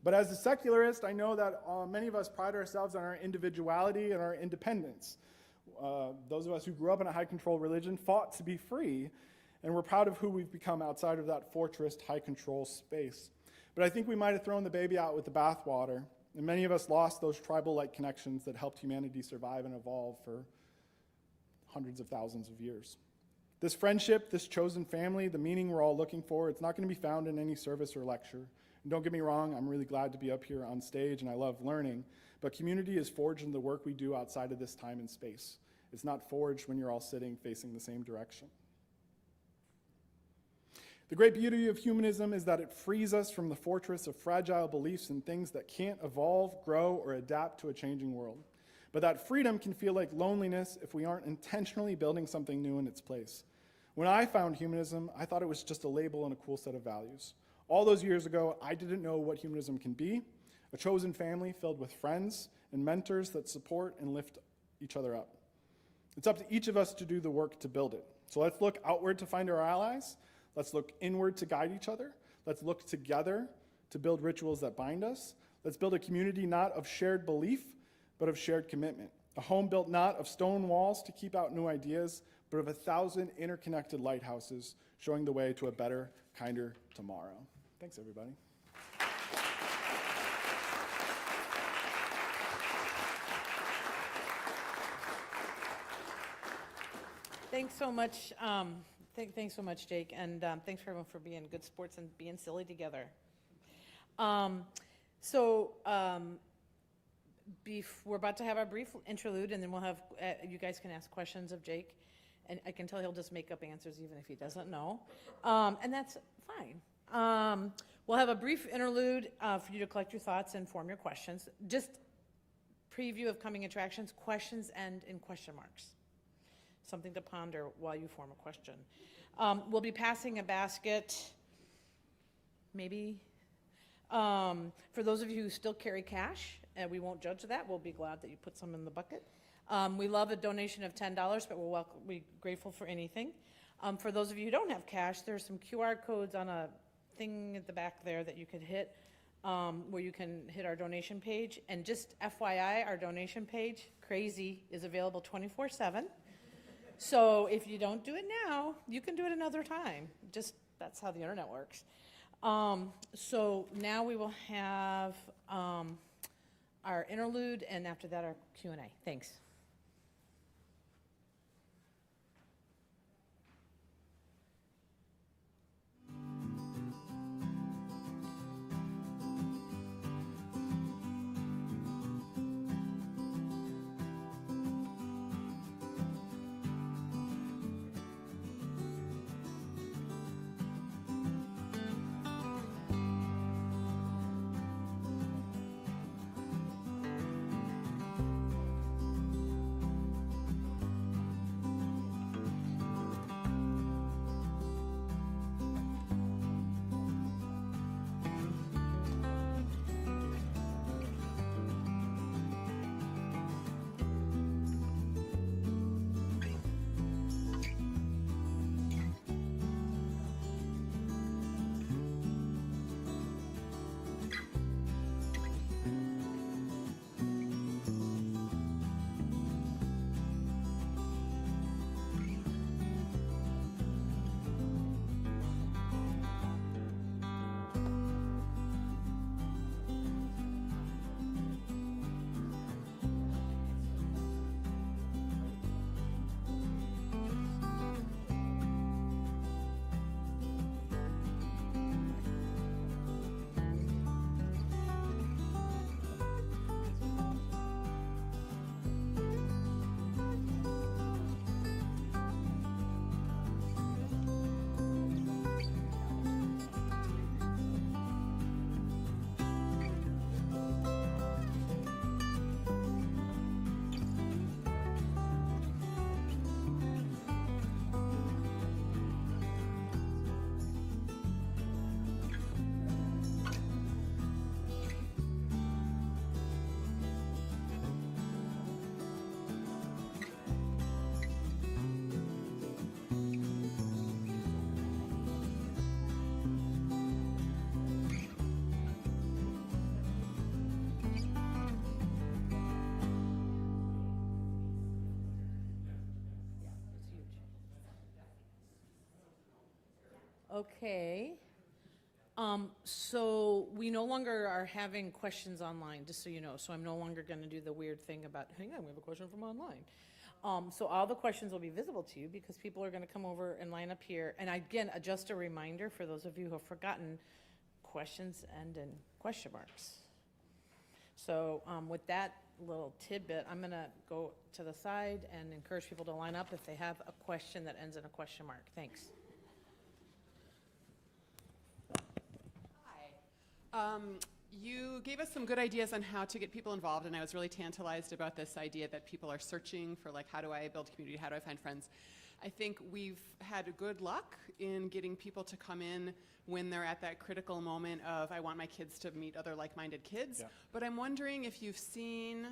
But as a secularist, I know that many of us pride ourselves on our individuality and our independence. Those of us who grew up in a high-control religion fought to be free, and we're proud of who we've become outside of that fortress high-control space. But I think we might have thrown the baby out with the bathwater, and many of us lost those tribal-like connections that helped humanity survive and evolve for hundreds of thousands of years. This friendship, this chosen family, the meaning we're all looking for, it's not going to be found in any service or lecture. And don't get me wrong, I'm really glad to be up here on stage, and I love learning, but community is forged in the work we do outside of this time and space. It's not forged when you're all sitting facing the same direction. The great beauty of humanism is that it frees us from the fortress of fragile beliefs in things that can't evolve, grow, or adapt to a changing world. But that freedom can feel like loneliness if we aren't intentionally building something new in its place. When I found humanism, I thought it was just a label and a cool set of values. All those years ago, I didn't know what humanism can be, a chosen family filled with friends and mentors that support and lift each other up. It's up to each of us to do the work to build it. So let's look outward to find our allies. Let's look inward to guide each other. Let's look together to build rituals that bind us. Let's build a community not of shared belief, but of shared commitment. A home built not of stone walls to keep out new ideas, but of 1,000 interconnected lighthouses showing the way to a better, kinder tomorrow. Thanks, everybody. Thanks so much. Thanks so much, Jake, and thanks for everyone for being good sports and being silly together. We're about to have our brief interlude, and then we'll have you guys can ask questions of Jake, and I can tell he'll just make up answers even if he doesn't know, and that's fine. We'll have a brief interlude for you to collect your thoughts and form your questions. Just preview of coming attractions. Questions end in question marks. Something to ponder while you form a question. We'll be passing a basket, maybe. For those of you who still carry cash, and we won't judge that, we'll be glad that you put some in the bucket. We love a donation of $10, but we're grateful for anything. For those of you who don't have cash, there's some QR codes on a thing at the back there that you could hit, where you can hit our donation page. And just FYI, our donation page, Crazy, is available 24/7. So if you don't do it now, you can do it another time. Just, that's how the internet works. So now we will have our interlude, and after that, our Q&A. Thanks. Okay. So we no longer are having questions online, just so you know. So I'm no longer going to do the weird thing about, hang on, we have a question from online. So all the questions will be visible to you because people are going to come over and line up here. And again, just a reminder for those of you who have forgotten, questions end in question marks. So with that little tidbit, I'm going to go to the side and encourage people to line up if they have a question that ends in a question mark. Thanks. You gave us some good ideas on how to get people involved, and I was really tantalized about this idea that people are searching for, like, how do I build community, how do I find friends? I think we've had good luck in getting people to come in when they're at that critical moment of, I want my kids to meet other like-minded kids. Yeah. But I'm wondering if you've seen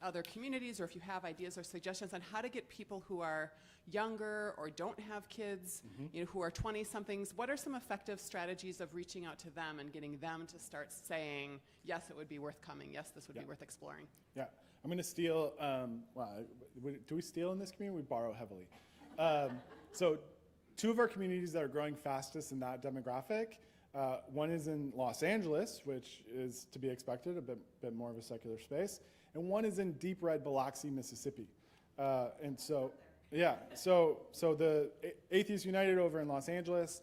other communities, or if you have ideas or suggestions on how to get people who are younger or don't have kids, you know, who are 20-somethings. What are some effective strategies of reaching out to them and getting them to start saying, yes, it would be worth coming. Yes, this would be worth exploring. Yeah, I'm going to steal. Do we steal in this community? We borrow heavily. So, two of our communities that are growing fastest in that demographic. One is in Los Angeles, which is to be expected, a bit more of a secular space, and one is in deep red Biloxi, Mississippi. And so the Atheists United over in Los Angeles,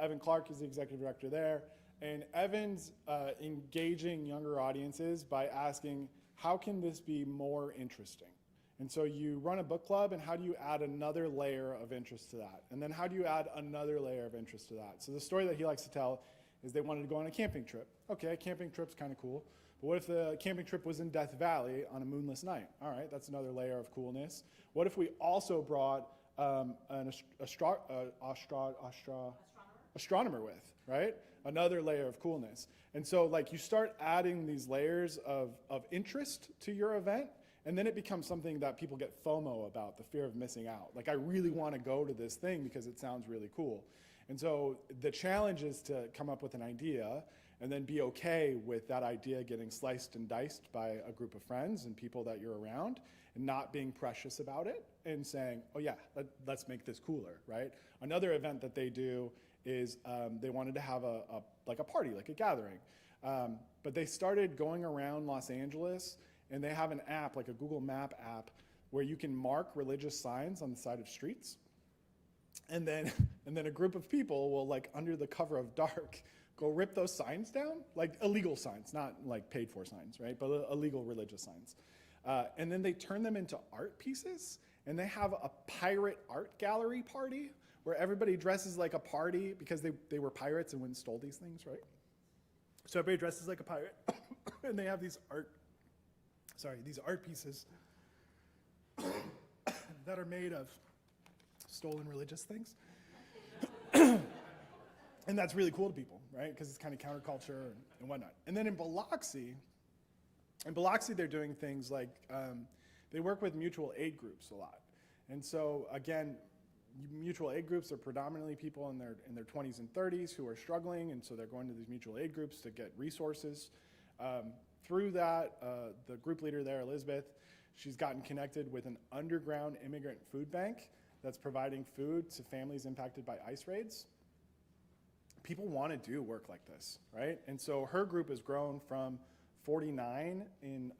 Evan Clark is the executive director there, and Evan's engaging younger audiences by asking, how can this be more interesting? And so you run a book club, and how do you add another layer of interest to that? And then how do you add another layer of interest to that? So the story that he likes to tell is they wanted to go on a camping trip. Okay, a camping trip's kind of cool. But what if the camping trip was in Death Valley on a moonless night? All right, that's another layer of coolness. What if we also brought an astronomer with, right? Another layer of coolness. And so, like, you start adding these layers of interest to your event, and then it becomes something that people get FOMO about, the fear of missing out. Like, I really want to go to this thing because it sounds really cool. And so the challenge is to come up with an idea and then be okay with that idea getting sliced and diced by a group of friends and people that you're around, and not being precious about it and saying, oh yeah, let's make this cooler, right? Another event that they do is they wanted to have a party, like a gathering. But they started going around Los Angeles, and they have an app, like a Google Map app, where you can mark religious signs on the side of streets. And then a group of people will, like, under the cover of dark, go rip those signs down, like illegal signs, not like paid for signs, right? But illegal religious signs. And then they turn them into art pieces, and they have a pirate art gallery party where everybody dresses like a party because they were pirates and went and stole these things, right? So everybody dresses like a pirate, and they have these art pieces that are made of stolen religious things. And that's really cool to people, right? Because it's kind of counterculture and whatnot. And then in Biloxi, they're doing things like they work with mutual aid groups a lot. And so, again, mutual aid groups are predominantly people in their 20s and 30s who are struggling, and so they're going to these mutual aid groups to get resources. Through that, the group leader there, Elizabeth, she's gotten connected with an underground immigrant food bank that's providing food to families impacted by ICE raids. People want to do work like this, right? And so her group has grown from 49 in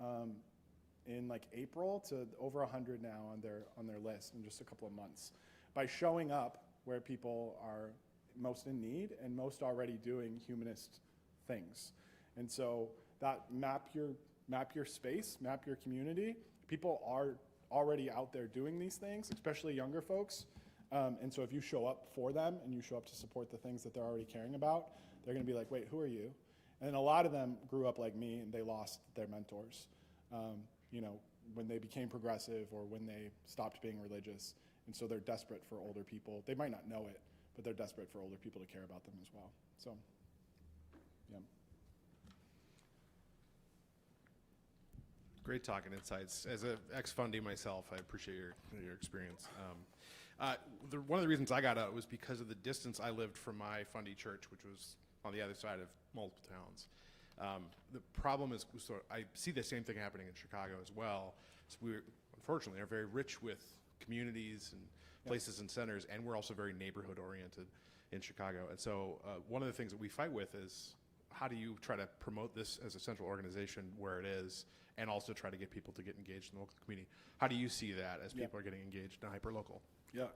like April to over 100 now on their list in just a couple of months, by showing up where people are most in need and most already doing humanist things. And so that map your space, map your community. People are already out there doing these things, especially younger folks. And so if you show up for them and you show up to support the things that they're already caring about, they're going to be like, wait, who are you? And a lot of them grew up like me, and they lost their mentors, when they became progressive or when they stopped being religious. And so they're desperate for older people. They might not know it, but they're desperate for older people to care about them as well. So, yeah. Great talk and insights. As an ex-fundee myself, I appreciate your experience. One of the reasons I got out was because of the distance I lived from my fundee church, which was on the other side of multiple towns. The problem is, so I see the same thing happening in Chicago as well. So we, unfortunately, are very rich with communities and places and centers, and we're also very neighborhood-oriented in Chicago. And so one of the things that we fight with is, how do you try to promote this as a central organization where it is, and also try to get people to get engaged in the local community? How do you see that as people are getting engaged in hyper-local? Yeah,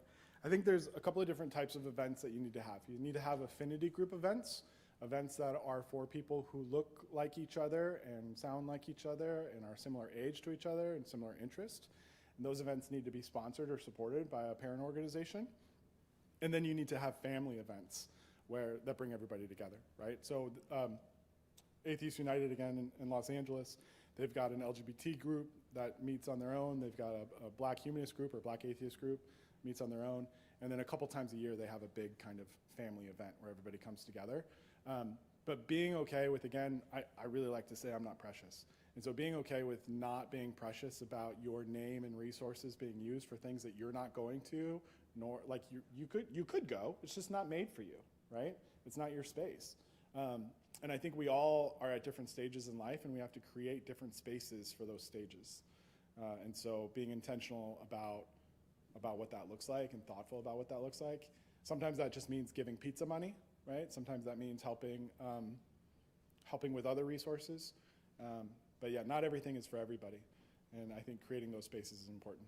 I think there's a couple of different types of events that you need to have. You need to have affinity group events that are for people who look like each other and sound like each other and are similar age to each other and similar interest. And those events need to be sponsored or supported by a parent organization. And then you need to have family events that bring everybody together, right? So Atheists United again in Los Angeles. They've got an LGBT group that meets on their own. They've got a Black humanist group or Black atheist group meets on their own. And then a couple times a year, they have a big kind of family event where everybody comes together. But being okay with, again, I really like to say I'm not precious. And so being okay with not being precious about your name and resources being used for things that you're not going to, nor like you could go, it's just not made for you, right? It's not your space. And I think we all are at different stages in life, and we have to create different spaces for those stages. And so being intentional about what that looks like and thoughtful about what that looks like. Sometimes that just means giving pizza money, right? Sometimes that means helping with other resources. But yeah, not everything is for everybody. And I think creating those spaces is important.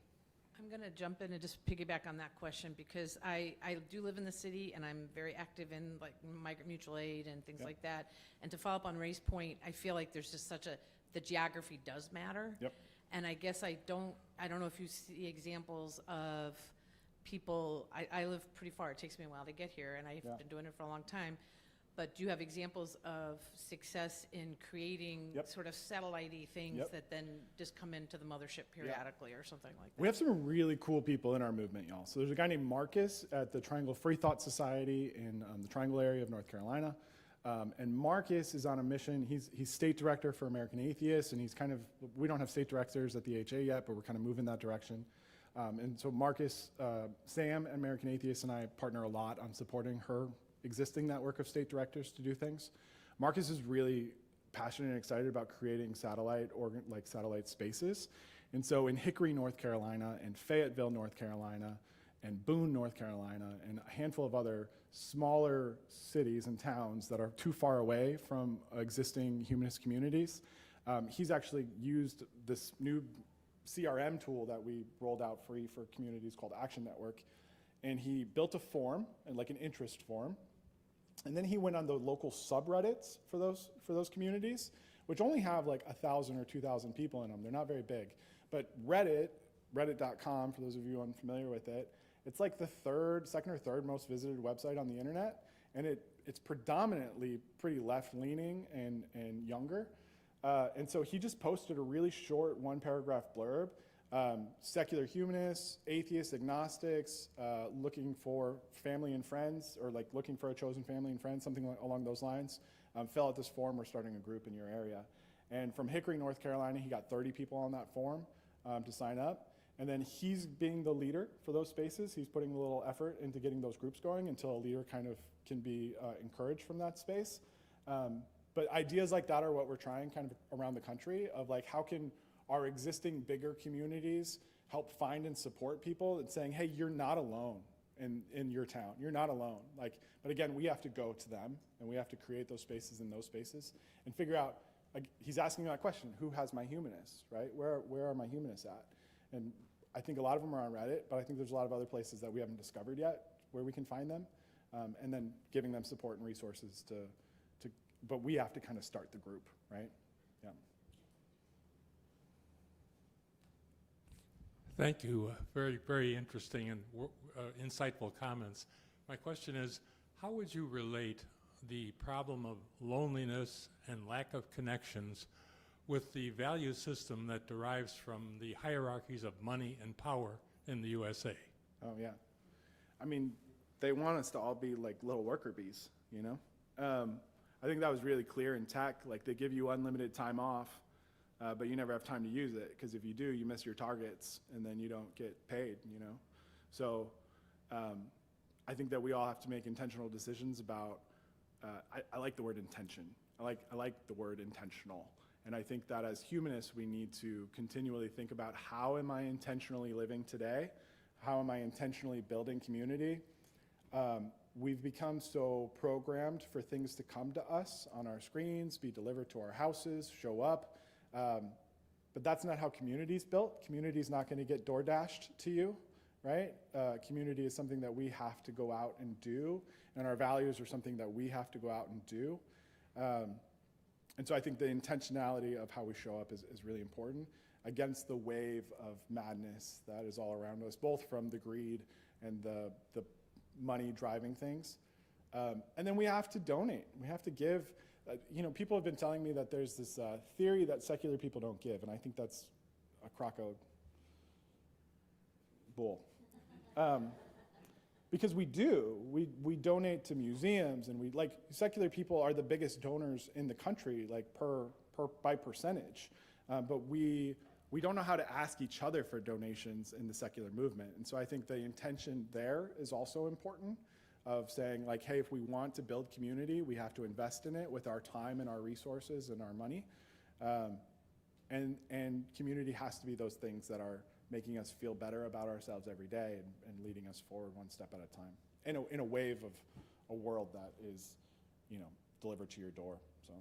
I'm going to jump in and just piggyback on that question because I do live in the city and I'm very active in like migrant mutual aid and things Yep. like that. And to follow up on Ray's point, I feel like there's just the geography does matter. Yep. And I guess I don't know if you see examples of people, I live pretty far, it takes me a while to get here and I've Yeah. been doing it for a long time. But do you have examples of success in creating Yep. sort of satellite-y things Yep. that then just come into the mothership periodically or something like that? We have some really cool people in our movement, y'all. So there's a guy named Marcus at the Triangle Free Thought Society in the Triangle area of North Carolina. And Marcus is on a mission. He's state director for American Atheists, and he's kind of, we don't have state directors at the HA yet, but we're kind of moving that direction. And so Marcus, Sam, American Atheists, and I partner a lot on supporting her existing network of state directors to do things. Marcus is really passionate and excited about creating satellite spaces. And so in Hickory, North Carolina, and Fayetteville, North Carolina, and Boone, North Carolina, and a handful of other smaller cities and towns that are too far away from existing humanist communities, he's actually used this new CRM tool that we rolled out free for communities called Action Network. And he built a form, and like an interest form. And then he went on the local subreddits for those communities, which only have like 1,000 or 2,000 people in them. They're not very big. But reddit.com, for those of you unfamiliar with it, it's like the second or third most visited website on the internet. And it's predominantly pretty left-leaning and younger. And so he just posted a really short one-paragraph blurb. Secular humanists, atheists, agnostics, looking for family and friends, or like looking for a chosen family and friends, something along those lines. Fill out this form, we're starting a group in your area. And from Hickory, North Carolina, he got 30 people on that form to sign up. And then he's being the leader for those spaces. He's putting a little effort into getting those groups going until a leader kind of can be encouraged from that space. But ideas like that are what we're trying kind of around the country of like, how can our existing bigger communities help find and support people and saying, hey, you're not alone in your town. You're not alone. Like, but again, we have to go to them and we have to create those spaces in those spaces and figure out, like, he's asking that question, who has my humanists, right? Where are my humanists at? And I think a lot of them are on Reddit, but I think there's a lot of other places that we haven't discovered yet where we can find them, and then giving them support and resources but we have to kind of start the group, right? Yeah. Thank you. Very, very interesting and insightful comments. My question is, how would you relate the problem of loneliness and lack of connections with the value system that derives from the hierarchies of money and power in the USA? Oh, yeah. I mean, they want us to all be like little worker bees, you know? I think that was really clear in tech. Like, they give you unlimited time off, but you never have time to use it, because if you do, you miss your targets, and then you don't get paid, you know? So I think that we all have to make intentional decisions about, I like the word intention. I like the word intentional. And I think that as humanists, we need to continually think about, how am I intentionally living today? How am I intentionally building community? We've become so programmed for things to come to us on our screens, be delivered to our houses, show up. But that's not how community is built. Community is not going to get door dashed to you, right? Community is something that we have to go out and do, and our values are something that we have to go out and do. And so I think the intentionality of how we show up is really important against the wave of madness that is all around us, both from the greed and the money driving things. And then we have to donate. We have to give. people have been telling me that there's this theory that secular people don't give, and I think that's a crock of bull. Because we do. We donate to museums, and secular people are the biggest donors in the country, like by percentage. But we don't know how to ask each other for donations in the secular movement. And so I think the intention there is also important, of saying like, hey, if we want to build community, we have to invest in it with our time and our resources and our money. And community has to be those things that are making us feel better about ourselves every day and leading us forward one step at a time in a wave of a world that is, delivered to your door. So,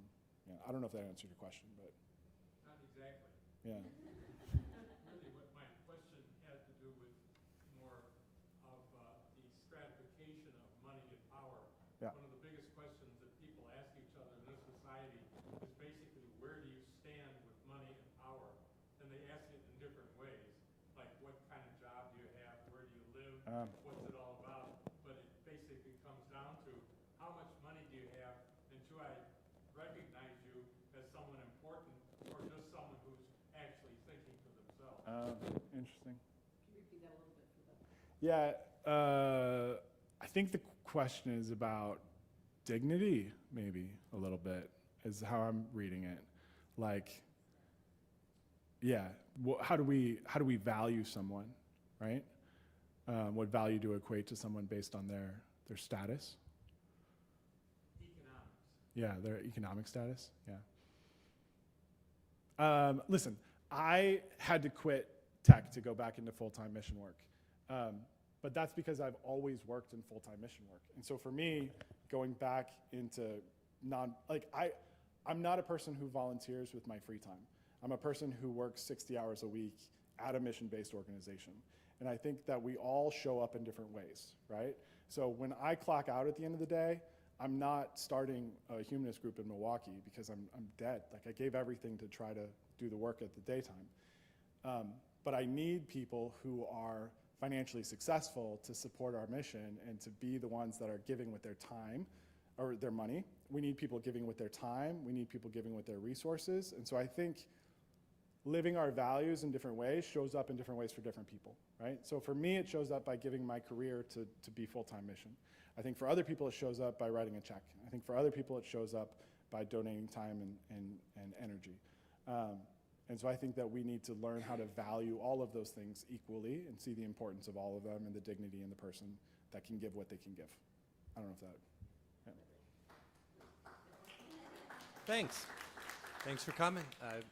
yeah, I don't know if that answered your question, but. Not exactly. Yeah. Really, what my question had to do with more of the stratification of money and power. Yeah. One of the biggest questions that people ask each other in this society is basically, where do you stand with money and power? And they ask it in different ways, like what kind of job do you have, where do you live, what's it all about? But it basically comes down to how much money do you have, and do I recognize you as someone important, or just someone who's actually thinking for themselves? Interesting. Can you repeat that a little bit for them? Yeah, I think the question is about dignity, maybe a little bit, is how I'm reading it. Like, yeah, how do we value someone, right? What value do we equate to someone based on their status? Economics. Yeah, their economic status. Yeah. Listen, I had to quit tech to go back into full-time mission work. But that's because I've always worked in full-time mission work. And so for me, going back into I'm not a person who volunteers with my free time. I'm a person who works 60 hours a week at a mission-based organization. And I think that we all show up in different ways, right? So when I clock out at the end of the day, I'm not starting a humanist group in Milwaukee because I'm dead. Like, I gave everything to try to do the work at the daytime. But I need people who are financially successful to support our mission and to be the ones that are giving with their time or their money. We need people giving with their time. We need people giving with their resources. And so I think living our values in different ways shows up in different ways for different people, right? So for me, it shows up by giving my career to be full-time mission. I think for other people, it shows up by writing a check. I think for other people, it shows up by donating time and energy. And so I think that we need to learn how to value all of those things equally and see the importance of all of them and the dignity in the person that can give what they can give. I don't know if that. Yeah. Thanks. Thanks for coming.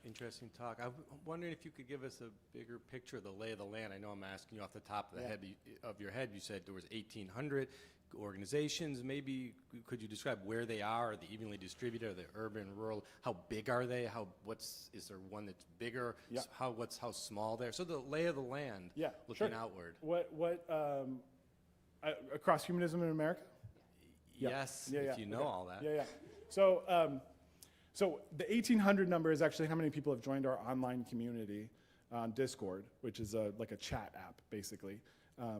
Interesting talk. I'm wondering if you could give us a bigger picture of the lay of the land. I know I'm asking you off the top of the head of your head. You said there was 1,800 organizations. Maybe could you describe where they are? Are they evenly distributed? Are they urban, rural? How big are they? Is there one that's bigger? Yeah. How small there? So the lay of the land. Yeah, looking sure. outward. Across humanism in America? Yes, Yeah, if you know all that. Yeah. So the 1,800 number is actually how many people have joined our online community on Discord, which is like a chat app, basically,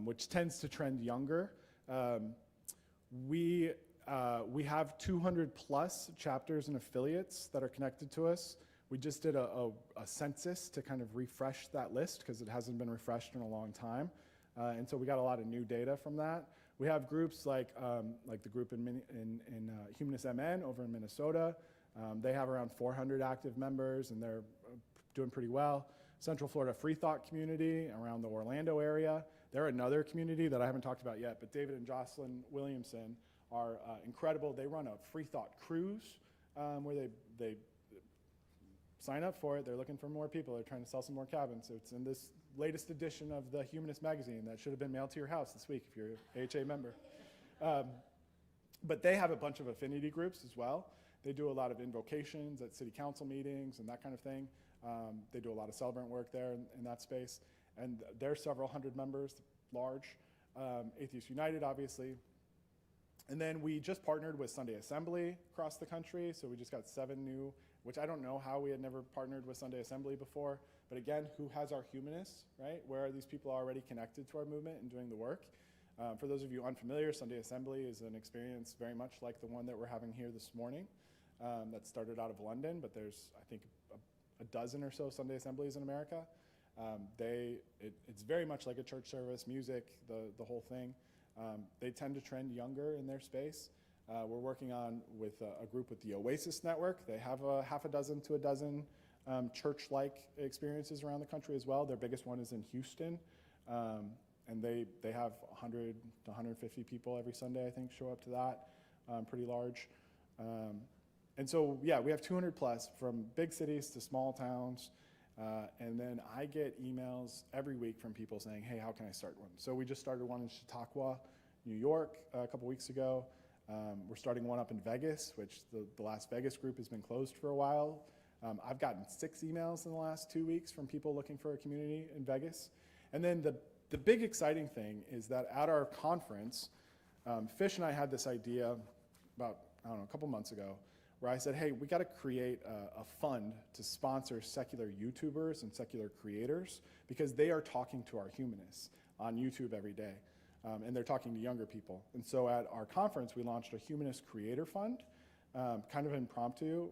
which tends to trend younger. We have 200 plus chapters and affiliates that are connected to us. We just did a census to kind of refresh that list because it hasn't been refreshed in a long time. And so we got a lot of new data from that. We have groups like the group in Humanist MN over in Minnesota. They have around 400 active members, and they're doing pretty well. Central Florida Free Thought Community around the Orlando area. They're another community that I haven't talked about yet, but David and Jocelyn Williamson are incredible. They run a Free Thought cruise where they sign up for it. They're looking for more people. They're trying to sell some more cabins. So it's in this latest edition of the Humanist magazine that should have been mailed to your house this week if you're an AHA member. But they have a bunch of affinity groups as well. They do a lot of invocations at city council meetings and that kind of thing. They do a lot of celebrant work there in that space. And they're several hundred members, large. Atheist United, obviously. And then we just partnered with Sunday Assembly across the country. So we just got 7 new, which I don't know how we had never partnered with Sunday Assembly before. But again, who has our humanists, right? Where are these people already connected to our movement and doing the work? For those of you unfamiliar, Sunday Assembly is an experience very much like the one that we're having here this morning. that started out of London, but there's, I think, a dozen or so Sunday assemblies in America. It's very much like a church service, music, the whole thing. They tend to trend younger in their space. We're working on with a group with the Oasis Network. They have a half a dozen to a dozen church-like experiences around the country as well. Their biggest one is in Houston, and they have 100 to 150 people every Sunday, I think, show up to that, pretty large. And so, yeah, we have 200 plus from big cities to small towns. And then I get emails every week from people saying, hey, how can I start one? So we just started one in Chautauqua, New York, a couple weeks ago. We're starting one up in Vegas, which the Las Vegas group has been closed for a while. I've gotten 6 emails in the last 2 weeks from people looking for a community in Vegas. And then the big exciting thing is that at our conference, Fish and I had this idea about, I don't know, a couple months ago, where I said, hey, we got to create a fund to sponsor secular YouTubers and secular creators, because they are talking to our humanists on YouTube every day, and they're talking to younger people. And so at our conference, we launched a humanist creator fund, kind of impromptu,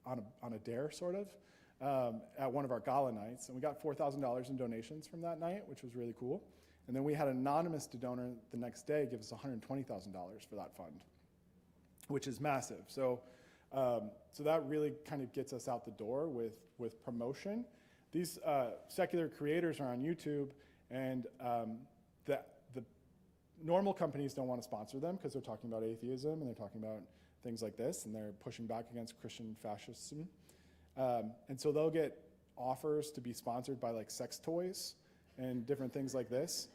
on a dare, sort of, at one of our gala nights. And we got $4,000 in donations from that night, which was really cool. And then we had an anonymous donor the next day give us $120,000 for that fund, which is massive. So that really kind of gets us out the door with promotion. These secular creators are on YouTube, and the normal companies don't want to sponsor them because they're talking about atheism and they're talking about things like this, and they're pushing back against Christian fascism. And so they'll get offers to be sponsored by like sex toys and different things like this.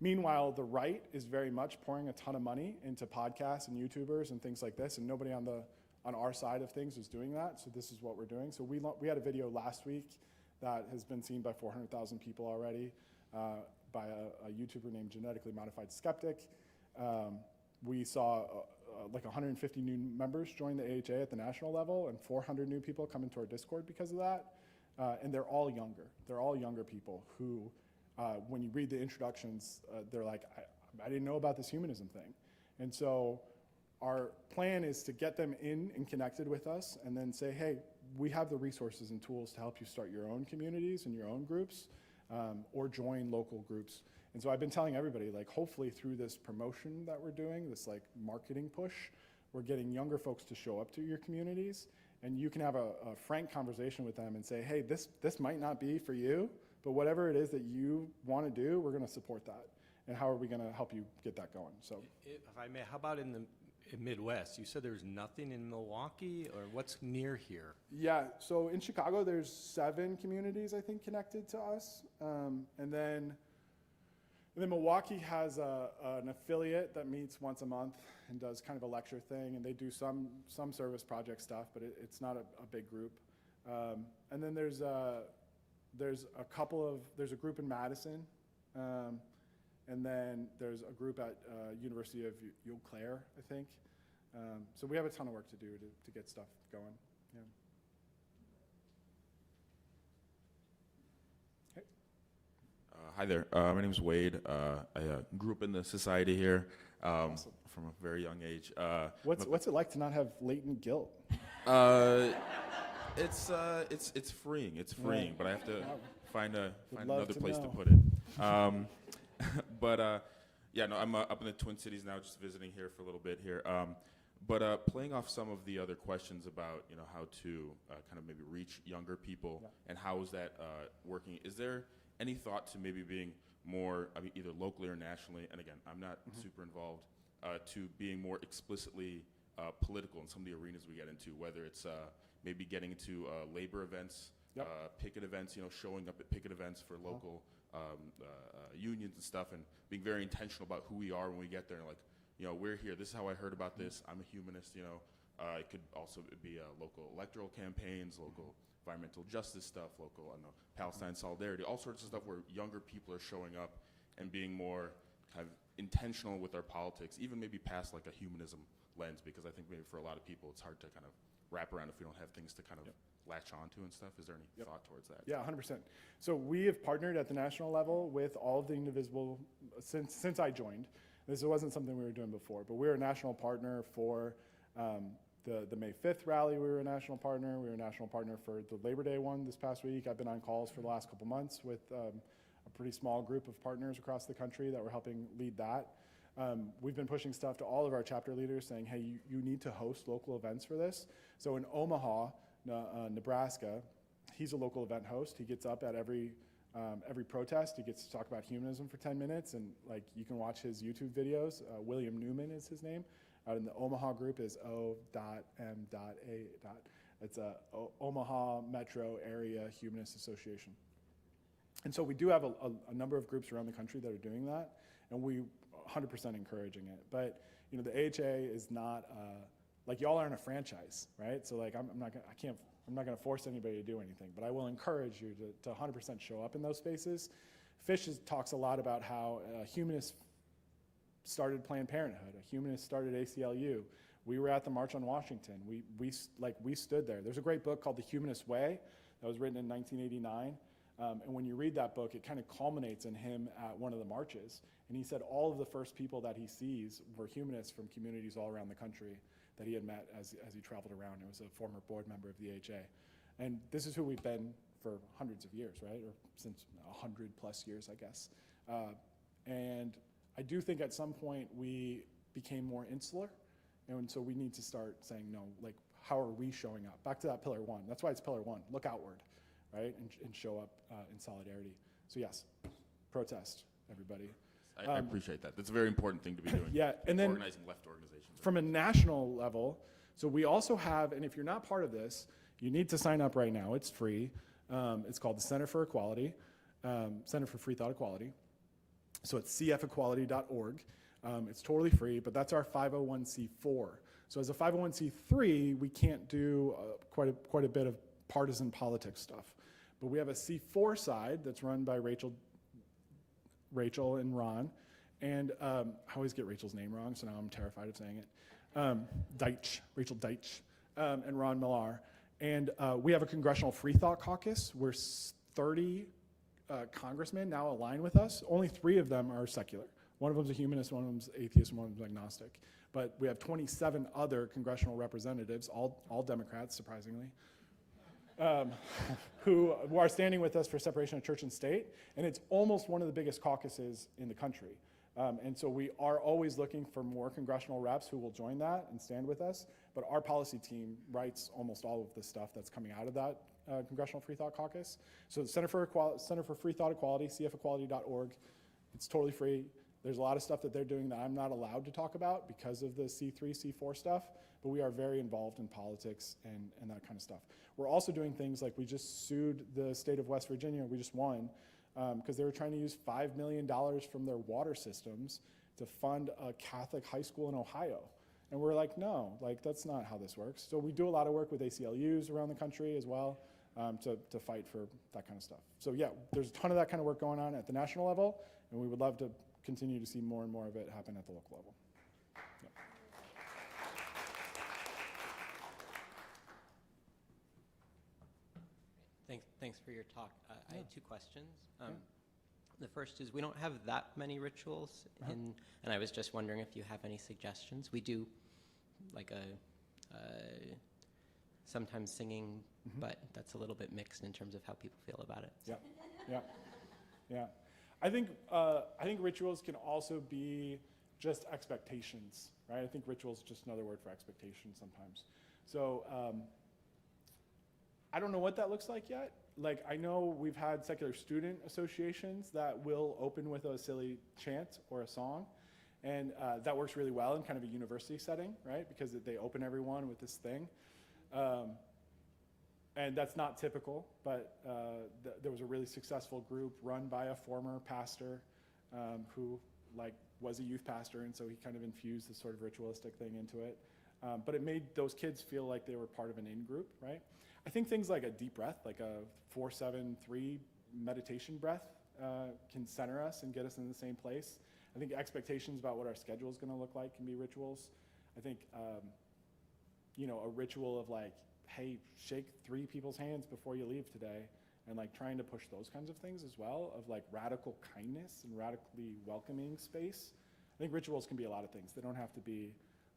Meanwhile, the right is very much pouring a ton of money into podcasts and YouTubers and things like this, and nobody on our side of things is doing that. So this is what we're doing. So we had a video last week that has been seen by 400,000 people already, by a YouTuber named Genetically Modified Skeptic. We saw like 150 new members join the AHA at the national level, and 400 new people come into our Discord because of that. And they're all younger. They're all younger people who, when you read the introductions, they're like, I didn't know about this humanism thing. And so our plan is to get them in and connected with us, and then say, hey, we have the resources and tools to help you start your own communities and your own groups, or join local groups. And so I've been telling everybody, like, hopefully through this promotion that we're doing, this like marketing push, we're getting younger folks to show up to your communities, and you can have a frank conversation with them and say, hey, this might not be for you, but whatever it is that you want to do, we're going to support that. And how are we going to help you get that going? So, If I may, how about in the Midwest? You said there's nothing in Milwaukee, or what's near here? yeah, so in Chicago, there's 7 communities, I think, connected to us. And then Milwaukee has an affiliate that meets once a month and does kind of a lecture thing, and they do some service project stuff, but it's not a big group. And then there's a group in Madison, and then there's a group at University of Eau Claire, I think. So we have a ton of work to do to get stuff going. Yeah. Hi there. My name is Wade. I grew up in the society here Awesome. from a very young age. What's it like to not have latent guilt? It's freeing. It's freeing, but I have to find love another to place to know. put it. But yeah, no, I'm up in the Twin Cities now, just visiting here for a little bit here. But playing off some of the other questions about how to kind of maybe reach younger people, and how is that working? Is there any thought to maybe being more, either locally or nationally, and again, I'm not super involved, to being more explicitly political in some of the arenas we get into, whether it's maybe getting into labor events, picket events, showing up at picket events for local unions and stuff, and being very intentional about who we are when we get there, and like, we're here, this is how I heard about this, I'm a humanist, it could also be local electoral campaigns, local environmental justice stuff, local, Palestine solidarity, all sorts of stuff where younger people are showing up and being more kind of intentional with our politics, even maybe past like a humanism lens, because I think maybe for a lot of people it's hard to kind of wrap around if we don't have things to kind of latch onto and stuff. Is there any thought towards that? Yeah, 100%. So we have partnered at the national level with all of the indivisible since I joined. This wasn't something we were doing before, but we're a national partner for the May 5th rally, we were a national partner. We were a national partner for the Labor Day one this past week. I've been on calls for the last couple months with a pretty small group of partners across the country that were helping lead that. We've been pushing stuff to all of our chapter leaders saying, hey, you need to host local events for this. So in Omaha, Nebraska, he's a local event host. He gets up at every protest. He gets to talk about humanism for 10 minutes, and like you can watch his YouTube videos. William Newman is his name. Out in the Omaha group is O.M.A. It's Omaha Metro Area Humanist Association. And so we do have a number of groups around the country that are doing that, and we 100% encouraging it. But you know, the AHA is not like y'all aren't a franchise, right? So like I'm not gonna force anybody to do anything, but I will encourage you to 100% show up in those spaces. Fish talks a lot about how humanists started Planned Parenthood. A humanist started ACLU. We were at the March on Washington. We stood there. There's a great book called The Humanist Way that was written in 1989. And when you read that book, it kind of culminates in him at one of the marches. And he said all of the first people that he sees were humanists from communities all around the country that he had met as he traveled around. It was a former board member of the AHA. And this is who we've been for hundreds of years, right? Or since 100 plus years, I guess. And I do think at some point we became more insular. And so we need to start saying, no, like, how are we showing up? Back to that pillar one. That's why it's pillar one. Look outward, right? And show up in solidarity. So yes, protest, everybody. I appreciate that. That's a very important thing to be doing. Yeah, and then organizing left organizations. from a national level, so we also have, and if you're not part of this, you need to sign up right now. It's free. It's called the Center for Equality, Center for Free Thought Equality. So it's cfequality.org. It's totally free, but that's our 501c4. So as a 501c3, we can't do quite a bit of partisan politics stuff. But we have a C4 side that's run by Rachel and Ron. And I always get Rachel's name wrong, so now I'm terrified of saying it. Rachel Deitch, and Ron Millar. And we have a Congressional Free Thought Caucus where 30 congressmen now align with us. Only 3 of them are secular. One of them's a humanist, one of them's atheist, and one of them's agnostic. But we have 27 other congressional representatives, all Democrats, surprisingly, who are standing with us for separation of church and state. And it's almost one of the biggest caucuses in the country. And so we are always looking for more congressional reps who will join that and stand with us. But our policy team writes almost all of the stuff that's coming out of that Congressional Free Thought Caucus. So the Center for Free Thought Equality, cfequality.org. It's totally free. There's a lot of stuff that they're doing that I'm not allowed to talk about because of the C3, C4 stuff, but we are very involved in politics and that kind of stuff. We're also doing things like we just sued the state of West Virginia. We just won because they were trying to use $5 million from their water systems to fund a Catholic high school in Ohio. And we're like, no, like that's not how this works. So we do a lot of work with ACLUs around the country as well to fight for that kind of stuff. So yeah, there's a ton of that kind of work going on at the national level, and we would love to continue to see more and more of it happen at the local level. Yeah. Thanks for your talk. I had 2 questions. The first is we don't have that many rituals, and I was just wondering if you have any suggestions. We do like sometimes singing, but that's a little bit mixed in terms of how people feel about it. So. Yeah. I think rituals can also be just expectations, right? I think rituals is just another word for expectation sometimes. So I don't know what that looks like yet. Like I know we've had secular student associations that will open with a silly chant or a song, and that works really well in kind of a university setting, right? Because they open everyone with this thing. And that's not typical, but there was a really successful group run by a former pastor who was a youth pastor, and so he kind of infused this sort of ritualistic thing into it. But it made those kids feel like they were part of an in-group, right? I think things like a deep breath, like a 4-7-3 meditation breath can center us and get us in the same place. I think expectations about what our schedule is going to look like can be rituals. I think, a ritual of like, hey, shake 3 people's hands before you leave today, and like trying to push those kinds of things as well, of like radical kindness and radically welcoming space. I think rituals can be a lot of things. They don't have to be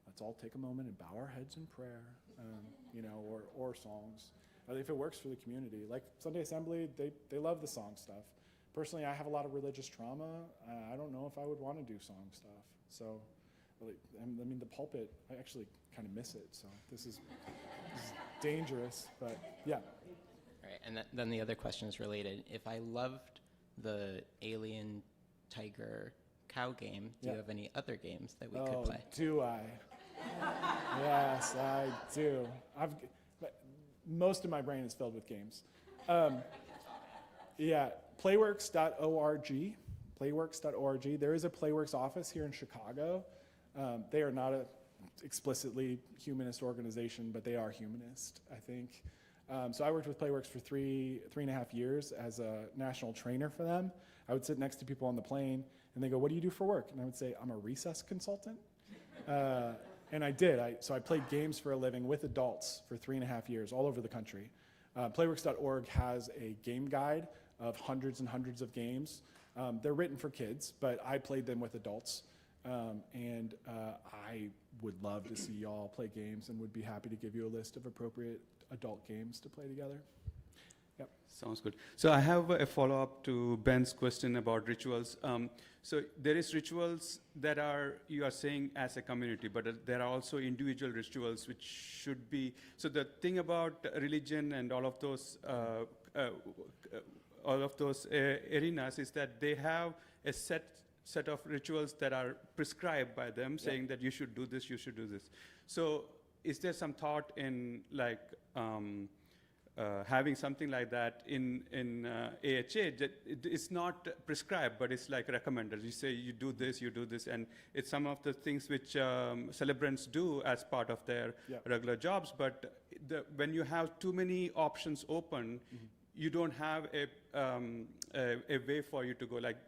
let's all take a moment and bow our heads in prayer, you know, or songs. If it works for the community. Like Sunday Assembly, they love the song stuff. Personally, I have a lot of religious trauma. I don't know if I would want to do song stuff. So, I mean, the pulpit, I actually kind of miss it. So this is dangerous, but yeah. All right, and then the other question is related. If I loved the Alien Tiger cow game, do you have any other games that we could play? Do I? Yes, I do. Most of my brain is filled with games. Yeah, playworks.org. Playworks.org. There is a Playworks office here in Chicago. They are not a explicitly humanist organization, but they are humanist, I think. So I worked with Playworks for three and a half years as a national trainer for them. I would sit next to people on the plane, and they go, "What do you do for work?" And I would say, "I'm a recess consultant." And I did. So I played games for a living with adults for 3.5 years all over the country. Playworks.org has a game guide of hundreds and hundreds of games. They're written for kids, but I played them with adults. And I would love to see y'all play games and would be happy to give you a list of appropriate adult games to play together. Yep. Sounds good. So I have a follow-up to Ben's question about rituals. So there is rituals that you are saying as a community, but there are also individual rituals which should be. So the thing about religion and all of those arenas is that they have a set of rituals that are prescribed by them, saying that you should do this, you should do this. So is there some thought in like having something like that in AHA? That it's not prescribed, but it's like recommended. You say you do this, and it's some of the things which celebrants do as part of their regular jobs. But when you have too many options open, you don't have a way for you to go. Like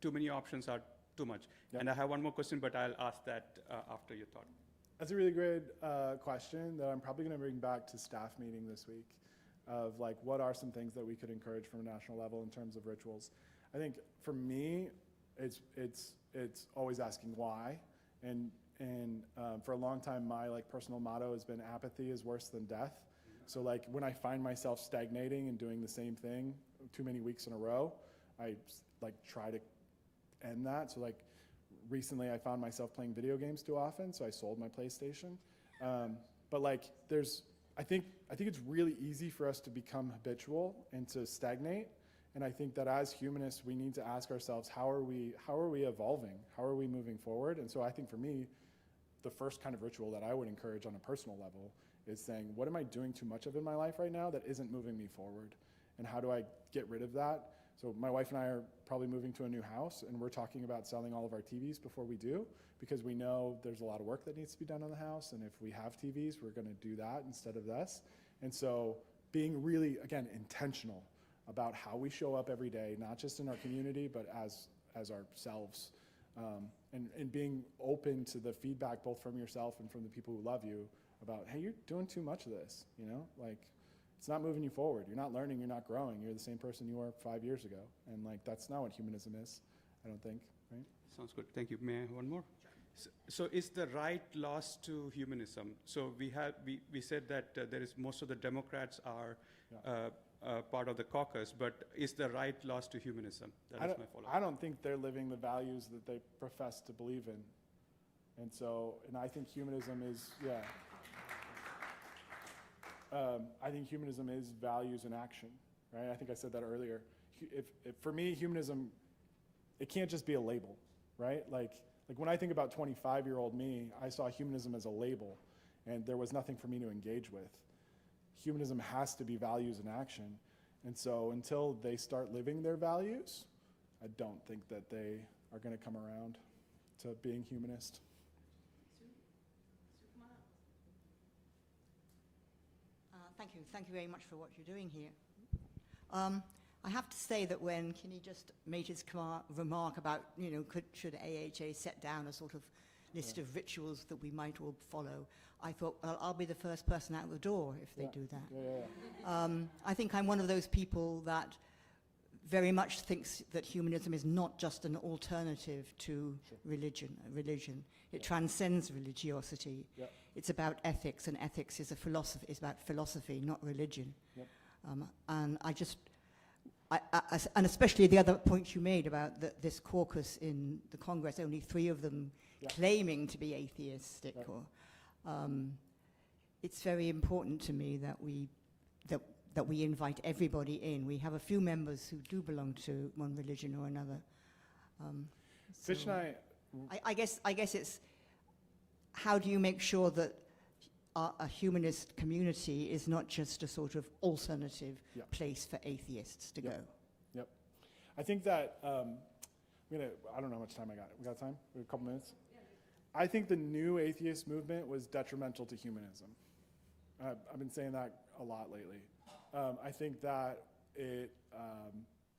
too many options are too much. And I have one more question, but I'll ask that after your thought. That's a really good question that I'm probably going to bring back to staff meeting this week. Of like, what are some things that we could encourage from a national level in terms of rituals? I think for me, it's always asking why, and for a long time, my like personal motto has been apathy is worse than death. So like when I find myself stagnating and doing the same thing too many weeks in a row, I like try to end that. So like recently, I found myself playing video games too often, so I sold my PlayStation. But like I think it's really easy for us to become habitual and to stagnate. And I think that as humanists, we need to ask ourselves, how are we evolving? How are we moving forward? And so I think for me, the first kind of ritual that I would encourage on a personal level is saying, what am I doing too much of in my life right now that isn't moving me forward? And how do I get rid of that? So my wife and I are probably moving to a new house, and we're talking about selling all of our TVs before we do, because we know there's a lot of work that needs to be done on the house, and if we have TVs, we're going to do that instead of this. And so being really, again, intentional about how we show up every day, not just in our community, but as ourselves, and being open to the feedback both from yourself and from the people who love you about, hey, you're doing too much of this, you know, like it's not moving you forward. You're not learning, you're not growing. You're the same person you were 5 years ago. And like, that's not what humanism is, I don't think, right? Sounds good. Thank you. May I have one more? So is the right lost to humanism? So we said that there is most of the Democrats are part of the caucus, but is the right lost to humanism? That is my follow-up. I don't think they're living the values that they profess to believe in. And I think humanism is, I think humanism is values in action, right? I think I said that earlier. If for me, humanism, it can't just be a label, right? Like when I think about 25-year-old me, I saw humanism as a label, and there was nothing for me to engage with. Humanism has to be values in action. And so until they start living their values, I don't think that they are going to come around to being humanist. Thank you very much for what you're doing here. I have to say that when Kinney just made his remark about, should AHA set down a sort of list of rituals that we might all follow, I thought, well, I'll be the first person out the door if they do that. I think I'm one of those people that very much thinks that humanism is not just an alternative to religion. It transcends religiosity. Yep. It's about ethics, and ethics is a philosophy. It's about philosophy, not religion. Yep. And and especially the other point you made about this caucus in the Congress, only 3 of them claiming to be atheistic. Right. Or, it's very important to me that we invite everybody in. We have a few members who do belong to one religion or another. Fish and I guess it's how do you make sure that a humanist community is not just a sort of alternative place for atheists to go. Yep. I think that, I don't know how much time I got. We got time? We have a couple minutes? I think the new atheist movement was detrimental to humanism. I've been saying that a lot lately. I think that it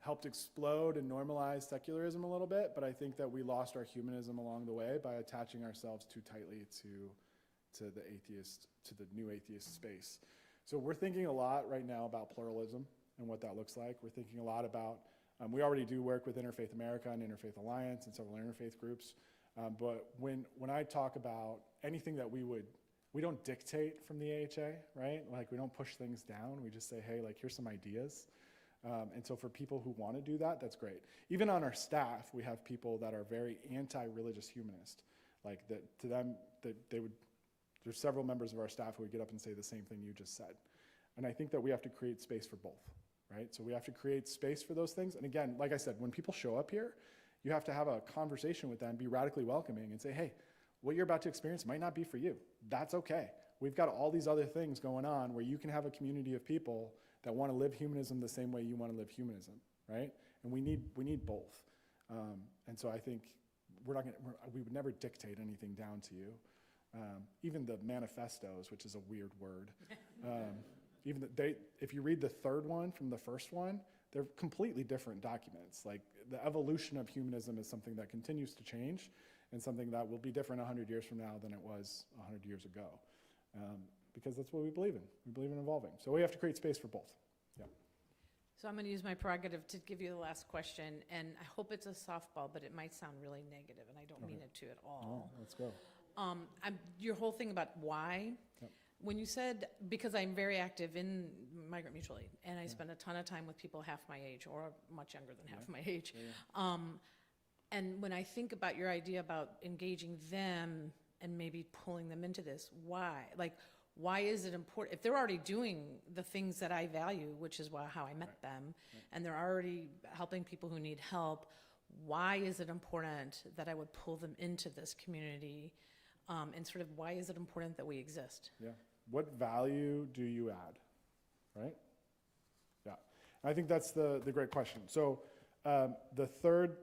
helped explode and normalize secularism a little bit, but I think that we lost our humanism along the way by attaching ourselves too tightly to the new atheist space. So we're thinking a lot right now about pluralism and what that looks like. We're thinking a lot about, we already do work with Interfaith America and Interfaith Alliance and several interfaith groups, but when I talk about anything that we don't dictate from the AHA, right? Like we don't push things down, we just say, hey, like here's some ideas. And so for people who want to do that, that's great. Even on our staff, we have people that are very anti-religious humanist. Like that to them, there's several members of our staff who would get up and say the same thing you just said. And I think that we have to create space for both, right? So we have to create space for those things. And again, like I said, when people show up here, you have to have a conversation with them, be radically welcoming and say, hey, what you're about to experience might not be for you. That's okay. We've got all these other things going on where you can have a community of people that want to live humanism the same way you want to live humanism, right? And we need both. And so I think we would never dictate anything down to you. Even the manifestos, which is a weird word, if you read the third one from the first one, they're completely different documents. Like the evolution of humanism is something that continues to change and something that will be different 100 years from now than it was 100 years ago. Because that's what we believe in. We believe in evolving. So we have to create space for both. Yeah. So I'm going to use my prerogative to give you the last question, and I hope it's a softball, but it might sound really negative, and I don't mean it to at all. Oh, let's go. Your whole thing about why, Yep. when you said, because I'm very active in Migrant Mutual Aid, and I spend a ton of time with people half my age or much younger than half my age. And when I think about your idea about engaging them and maybe pulling them into this, why? Like, why is it important? If they're already doing the things that I value, which is how I met them, and they're already helping people who need help, why is it important that I would pull them into this community? And sort of why is it important that we exist? Yeah. What value do you add, right? Yeah. And I think that's the great question. So the third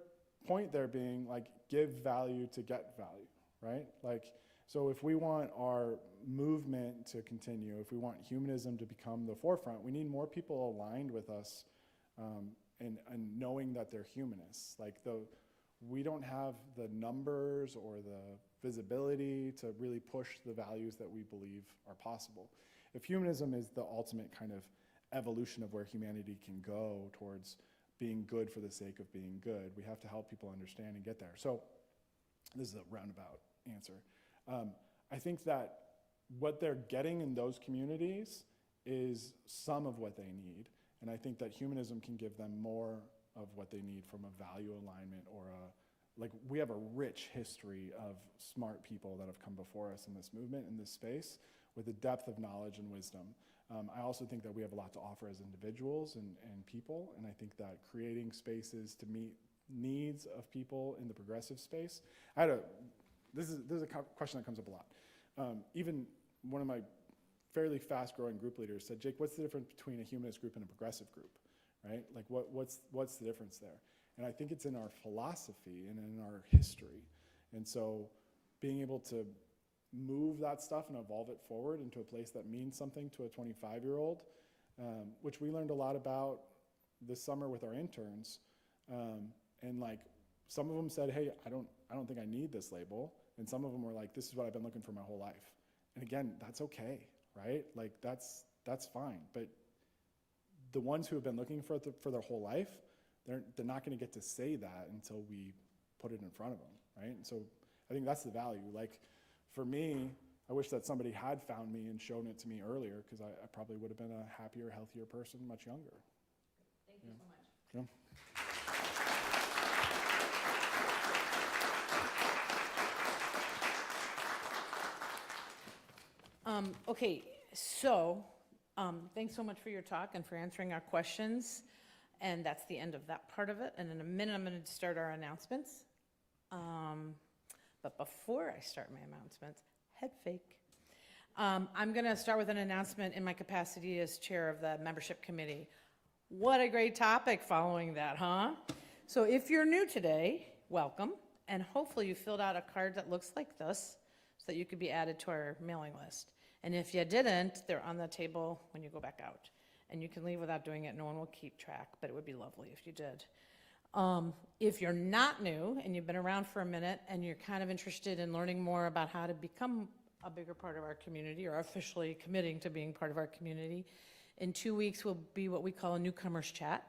point there being like give value to get value, right? Like, so if we want our movement to continue, if we want humanism to become the forefront, we need more people aligned with us and knowing that they're humanists. Like we don't have the numbers or the visibility to really push the values that we believe are possible. If humanism is the ultimate kind of evolution of where humanity can go towards being good for the sake of being good, we have to help people understand and get there. So this is a roundabout answer. I think that what they're getting in those communities is some of what they need. And I think that humanism can give them more of what they need from a value alignment or we have a rich history of smart people that have come before us in this movement, in this space, with a depth of knowledge and wisdom. I also think that we have a lot to offer as individuals and people, and I think that creating spaces to meet needs of people in the progressive space. This is a question that comes up a lot. Even one of my fairly fast-growing group leaders said, Jake, what's the difference between a humanist group and a progressive group, right? Like, what's the difference there? And I think it's in our philosophy and in our history. And so being able to move that stuff and evolve it forward into a place that means something to a 25-year-old, which we learned a lot about this summer with our interns. And like, some of them said, hey, I don't think I need this label. And some of them were like, this is what I've been looking for my whole life. And again, that's okay, right? Like, that's fine. But the ones who have been looking for their whole life, they're not going to get to say that until we put it in front of them, right? And so I think that's the value. Like, for me, I wish that somebody had found me and shown it to me earlier, because I probably would have been a happier, healthier person much younger. Thank you so much. Yeah. Okay, so thanks so much for your talk and for answering our questions. And that's the end of that part of it. And in a minute, I'm going to start our announcements. But before I start my announcements, head fake. I'm going to start with an announcement in my capacity as chair of the membership committee. What a great topic following that, huh? So if you're new today, welcome. And hopefully you filled out a card that looks like this so that you could be added to our mailing list. And if you didn't, they're on the table when you go back out. And you can leave without doing it. No one will keep track, but it would be lovely if you did. If you're not new and you've been around for a minute and you're kind of interested in learning more about how to become a bigger part of our community, or officially committing to being part of our community, in 2 weeks will be what we call a newcomers chat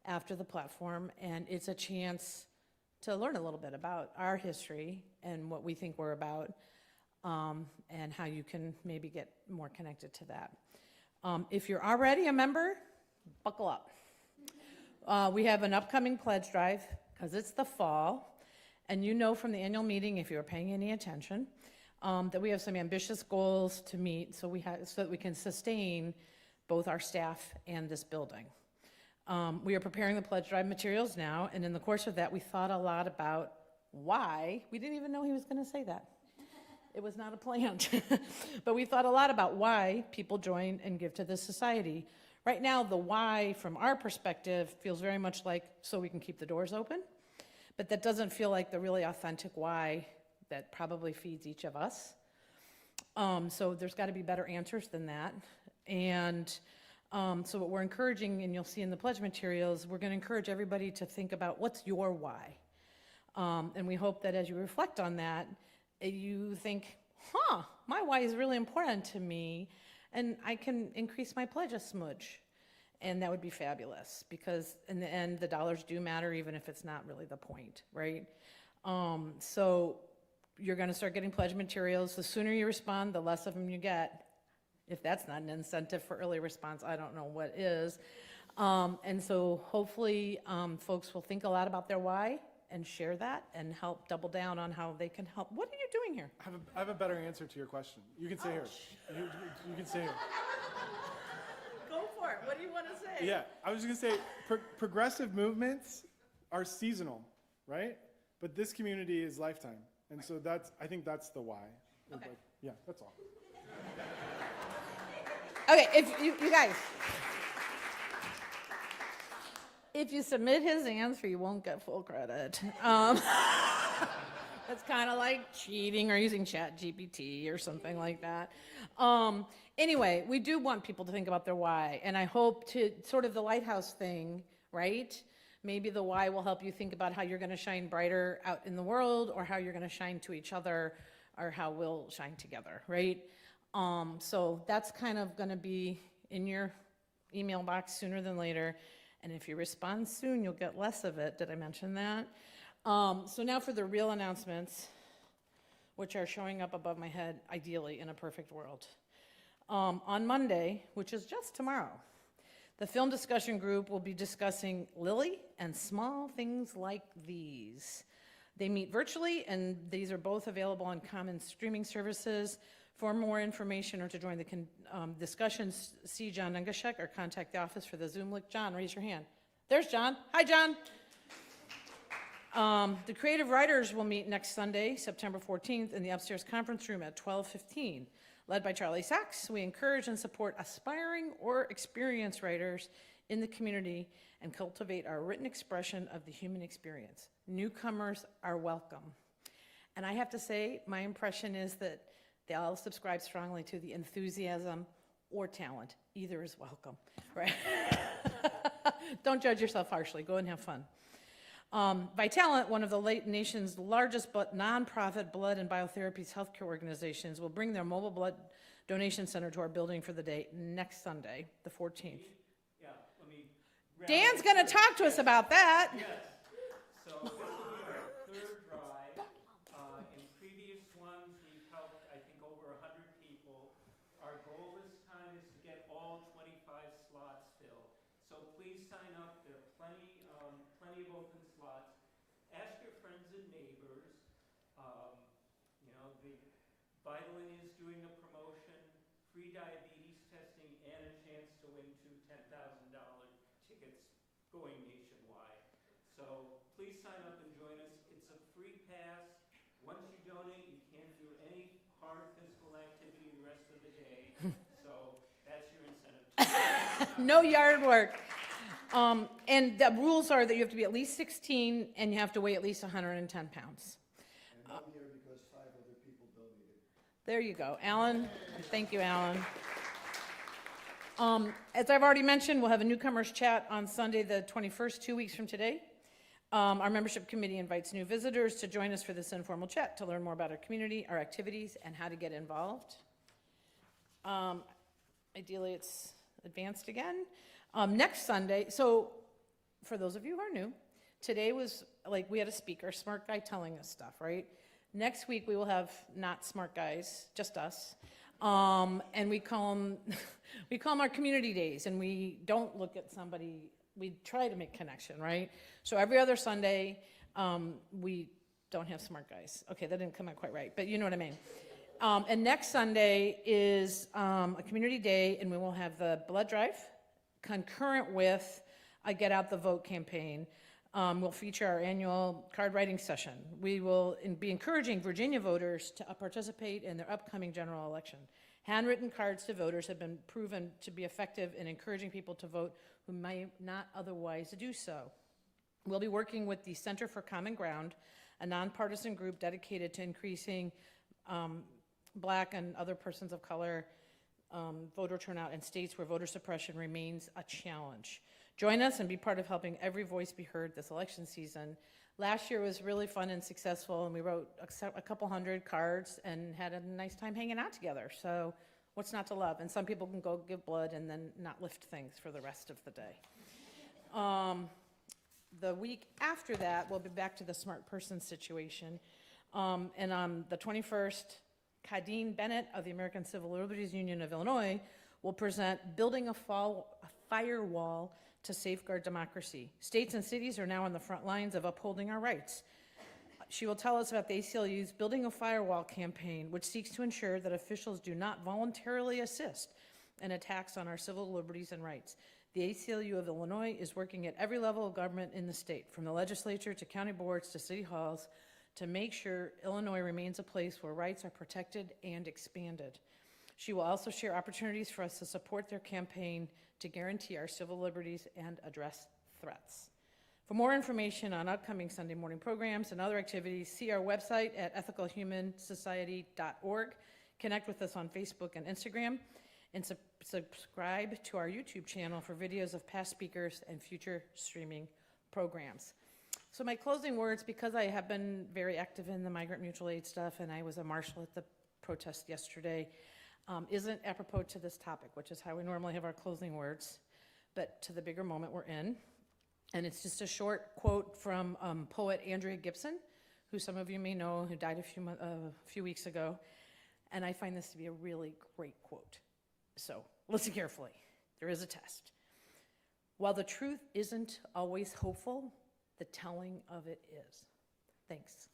after the platform. And it's a chance to learn a little bit about our history and what we think we're about, and how you can maybe get more connected to that. If you're already a member, buckle up. We have an upcoming pledge drive, because it's the fall, and you know from the annual meeting, if you were paying any attention, that we have some ambitious goals to meet so that we can sustain both our staff and this building. We are preparing the pledge drive materials now, and in the course of that, we thought a lot about why. We didn't even know he was going to say that. It was not a plan. But we thought a lot about why people join and give to this society. Right now, the why, from our perspective, feels very much like so we can keep the doors open. But that doesn't feel like the really authentic why that probably feeds each of us. So there's got to be better answers than that. And so what we're encouraging, and you'll see in the pledge materials, we're going to encourage everybody to think about what's your why. And we hope that as you reflect on that, you think, my why is really important to me, and I can increase my pledge a smudge. And that would be fabulous, because in the end, the dollars do matter, even if it's not really the point, right? So you're going to start getting pledge materials. The sooner you respond, the less of them you get. If that's not an incentive for early response, I don't know what is. And so hopefully folks will think a lot about their why and share that and help double down on how they can help. What are you doing here? I have a better answer to your question. You can stay here. You can stay here. Go for it. What do you want to say? Yeah, I was just going to say, progressive movements are seasonal, right? But this community is lifetime. And so I think that's the why. Okay. Like, yeah, that's all. Okay, if you guys, if you submit his answer, you won't get full credit. It's kind of like cheating or using ChatGPT or something like that. Anyway, we do want people to think about their why, and I hope to sort of the lighthouse thing, right? Maybe the why will help you think about how you're going to shine brighter out in the world, or how you're going to shine to each other, or how we'll shine together, right? So that's kind of going to be in your email box sooner than later. And if you respond soon, you'll get less of it. Did I mention that? So now for the real announcements, which are showing up above my head, ideally, in a perfect world. On Monday, which is just tomorrow, the film discussion group will be discussing Lily and Small Things Like These. They meet virtually, and these are both available on common streaming services. For more information or to join the discussions, see John Nungashek or contact the office for the Zoom link. John, raise your hand. There's John. Hi, John. The creative writers will meet next Sunday, September 14th, in the upstairs conference room at 12:15. Led by Charlie Sachs, we encourage and support aspiring or experienced writers in the community and cultivate our written expression of the human experience. Newcomers are welcome. And I have to say, my impression is that they all subscribe strongly to the enthusiasm or talent. Either is welcome, right? Don't judge yourself harshly. Go and have fun. Vitalent, one of the nation's largest but nonprofit blood and biotherapies healthcare organizations, will bring their mobile blood donation center to our building for the day next Sunday, the 14th. Yeah, let me Dan's going to talk to us about that. Yes. So this will be our third drive. In previous ones, we've helped, I think, over 100 people. Our goal this time is to get all 25 slots filled. So please sign up. There are plenty of open slots. Ask your friends and neighbors. The Vitamin is doing a promotion, free diabetes testing, and a chance to win two $10,000 tickets going nationwide. So please sign up and join us. It's a free pass. Once you donate, you can't do any hard physical activity the rest of the day. So that's your incentive. No yard work. And the rules are that you have to be at least 16 and you have to weigh at least 110 pounds. There you go, Alan. Thank you, Alan. As I've already mentioned, we'll have a newcomers chat on Sunday the 21st, 2 weeks from today. Our membership committee invites new visitors to join us for this informal chat to learn more about our community, our activities, and how to get involved. Ideally, it's advanced again. Next Sunday, so for those of you who are new, today was like we had a speaker, smart guy telling us stuff, right? Next week, we will have not smart guys, just us. And we call them our community days, and we don't look at somebody, we try to make connection, right? So every other Sunday, we don't have smart guys. Okay, that didn't come out quite right, but you know what I mean. And next Sunday is a community day, and we will have the blood drive concurrent with a Get Out the Vote campaign. We'll feature our annual card writing session. We will be encouraging Virginia voters to participate in their upcoming general election. Handwritten cards to voters have been proven to be effective in encouraging people to vote who might not otherwise do so. We'll be working with the Center for Common Ground, a nonpartisan group dedicated to increasing Black and other persons of color voter turnout in states where voter suppression remains a challenge. Join us and be part of helping every voice be heard this election season. Last year was really fun and successful, and we wrote a couple hundred cards and had a nice time hanging out together. So what's not to love? And some people can go give blood and then not lift things for the rest of the day. The week after that, we'll be back to the smart person situation. And on the 21st, Kadeen Bennett of the American Civil Liberties Union of Illinois will present Building a Firewall to Safeguard Democracy. States and cities are now on the front lines of upholding our rights. She will tell us about the ACLU's Building a Firewall campaign, which seeks to ensure that officials do not voluntarily assist in attacks on our civil liberties and rights. The ACLU of Illinois is working at every level of government in the state, from the legislature to county boards to city halls, to make sure Illinois remains a place where rights are protected and expanded. She will also share opportunities for us to support their campaign to guarantee our civil liberties and address threats. For more information on upcoming Sunday morning programs and other activities, see our website at ethicalhumansociety.org. Connect with us on Facebook and Instagram, and subscribe to our YouTube channel for videos of past speakers and future streaming programs. So my closing words, because I have been very active in the migrant mutual aid stuff, and I was a marshal at the protest yesterday, isn't apropos to this topic, which is how we normally have our closing words, but to the bigger moment we're in. And it's just a short quote from poet Andrea Gibson, who some of you may know, who died a few weeks ago. And I find this to be a really great quote. So listen carefully. There is a test. While the truth isn't always hopeful, the telling of it is. Thanks.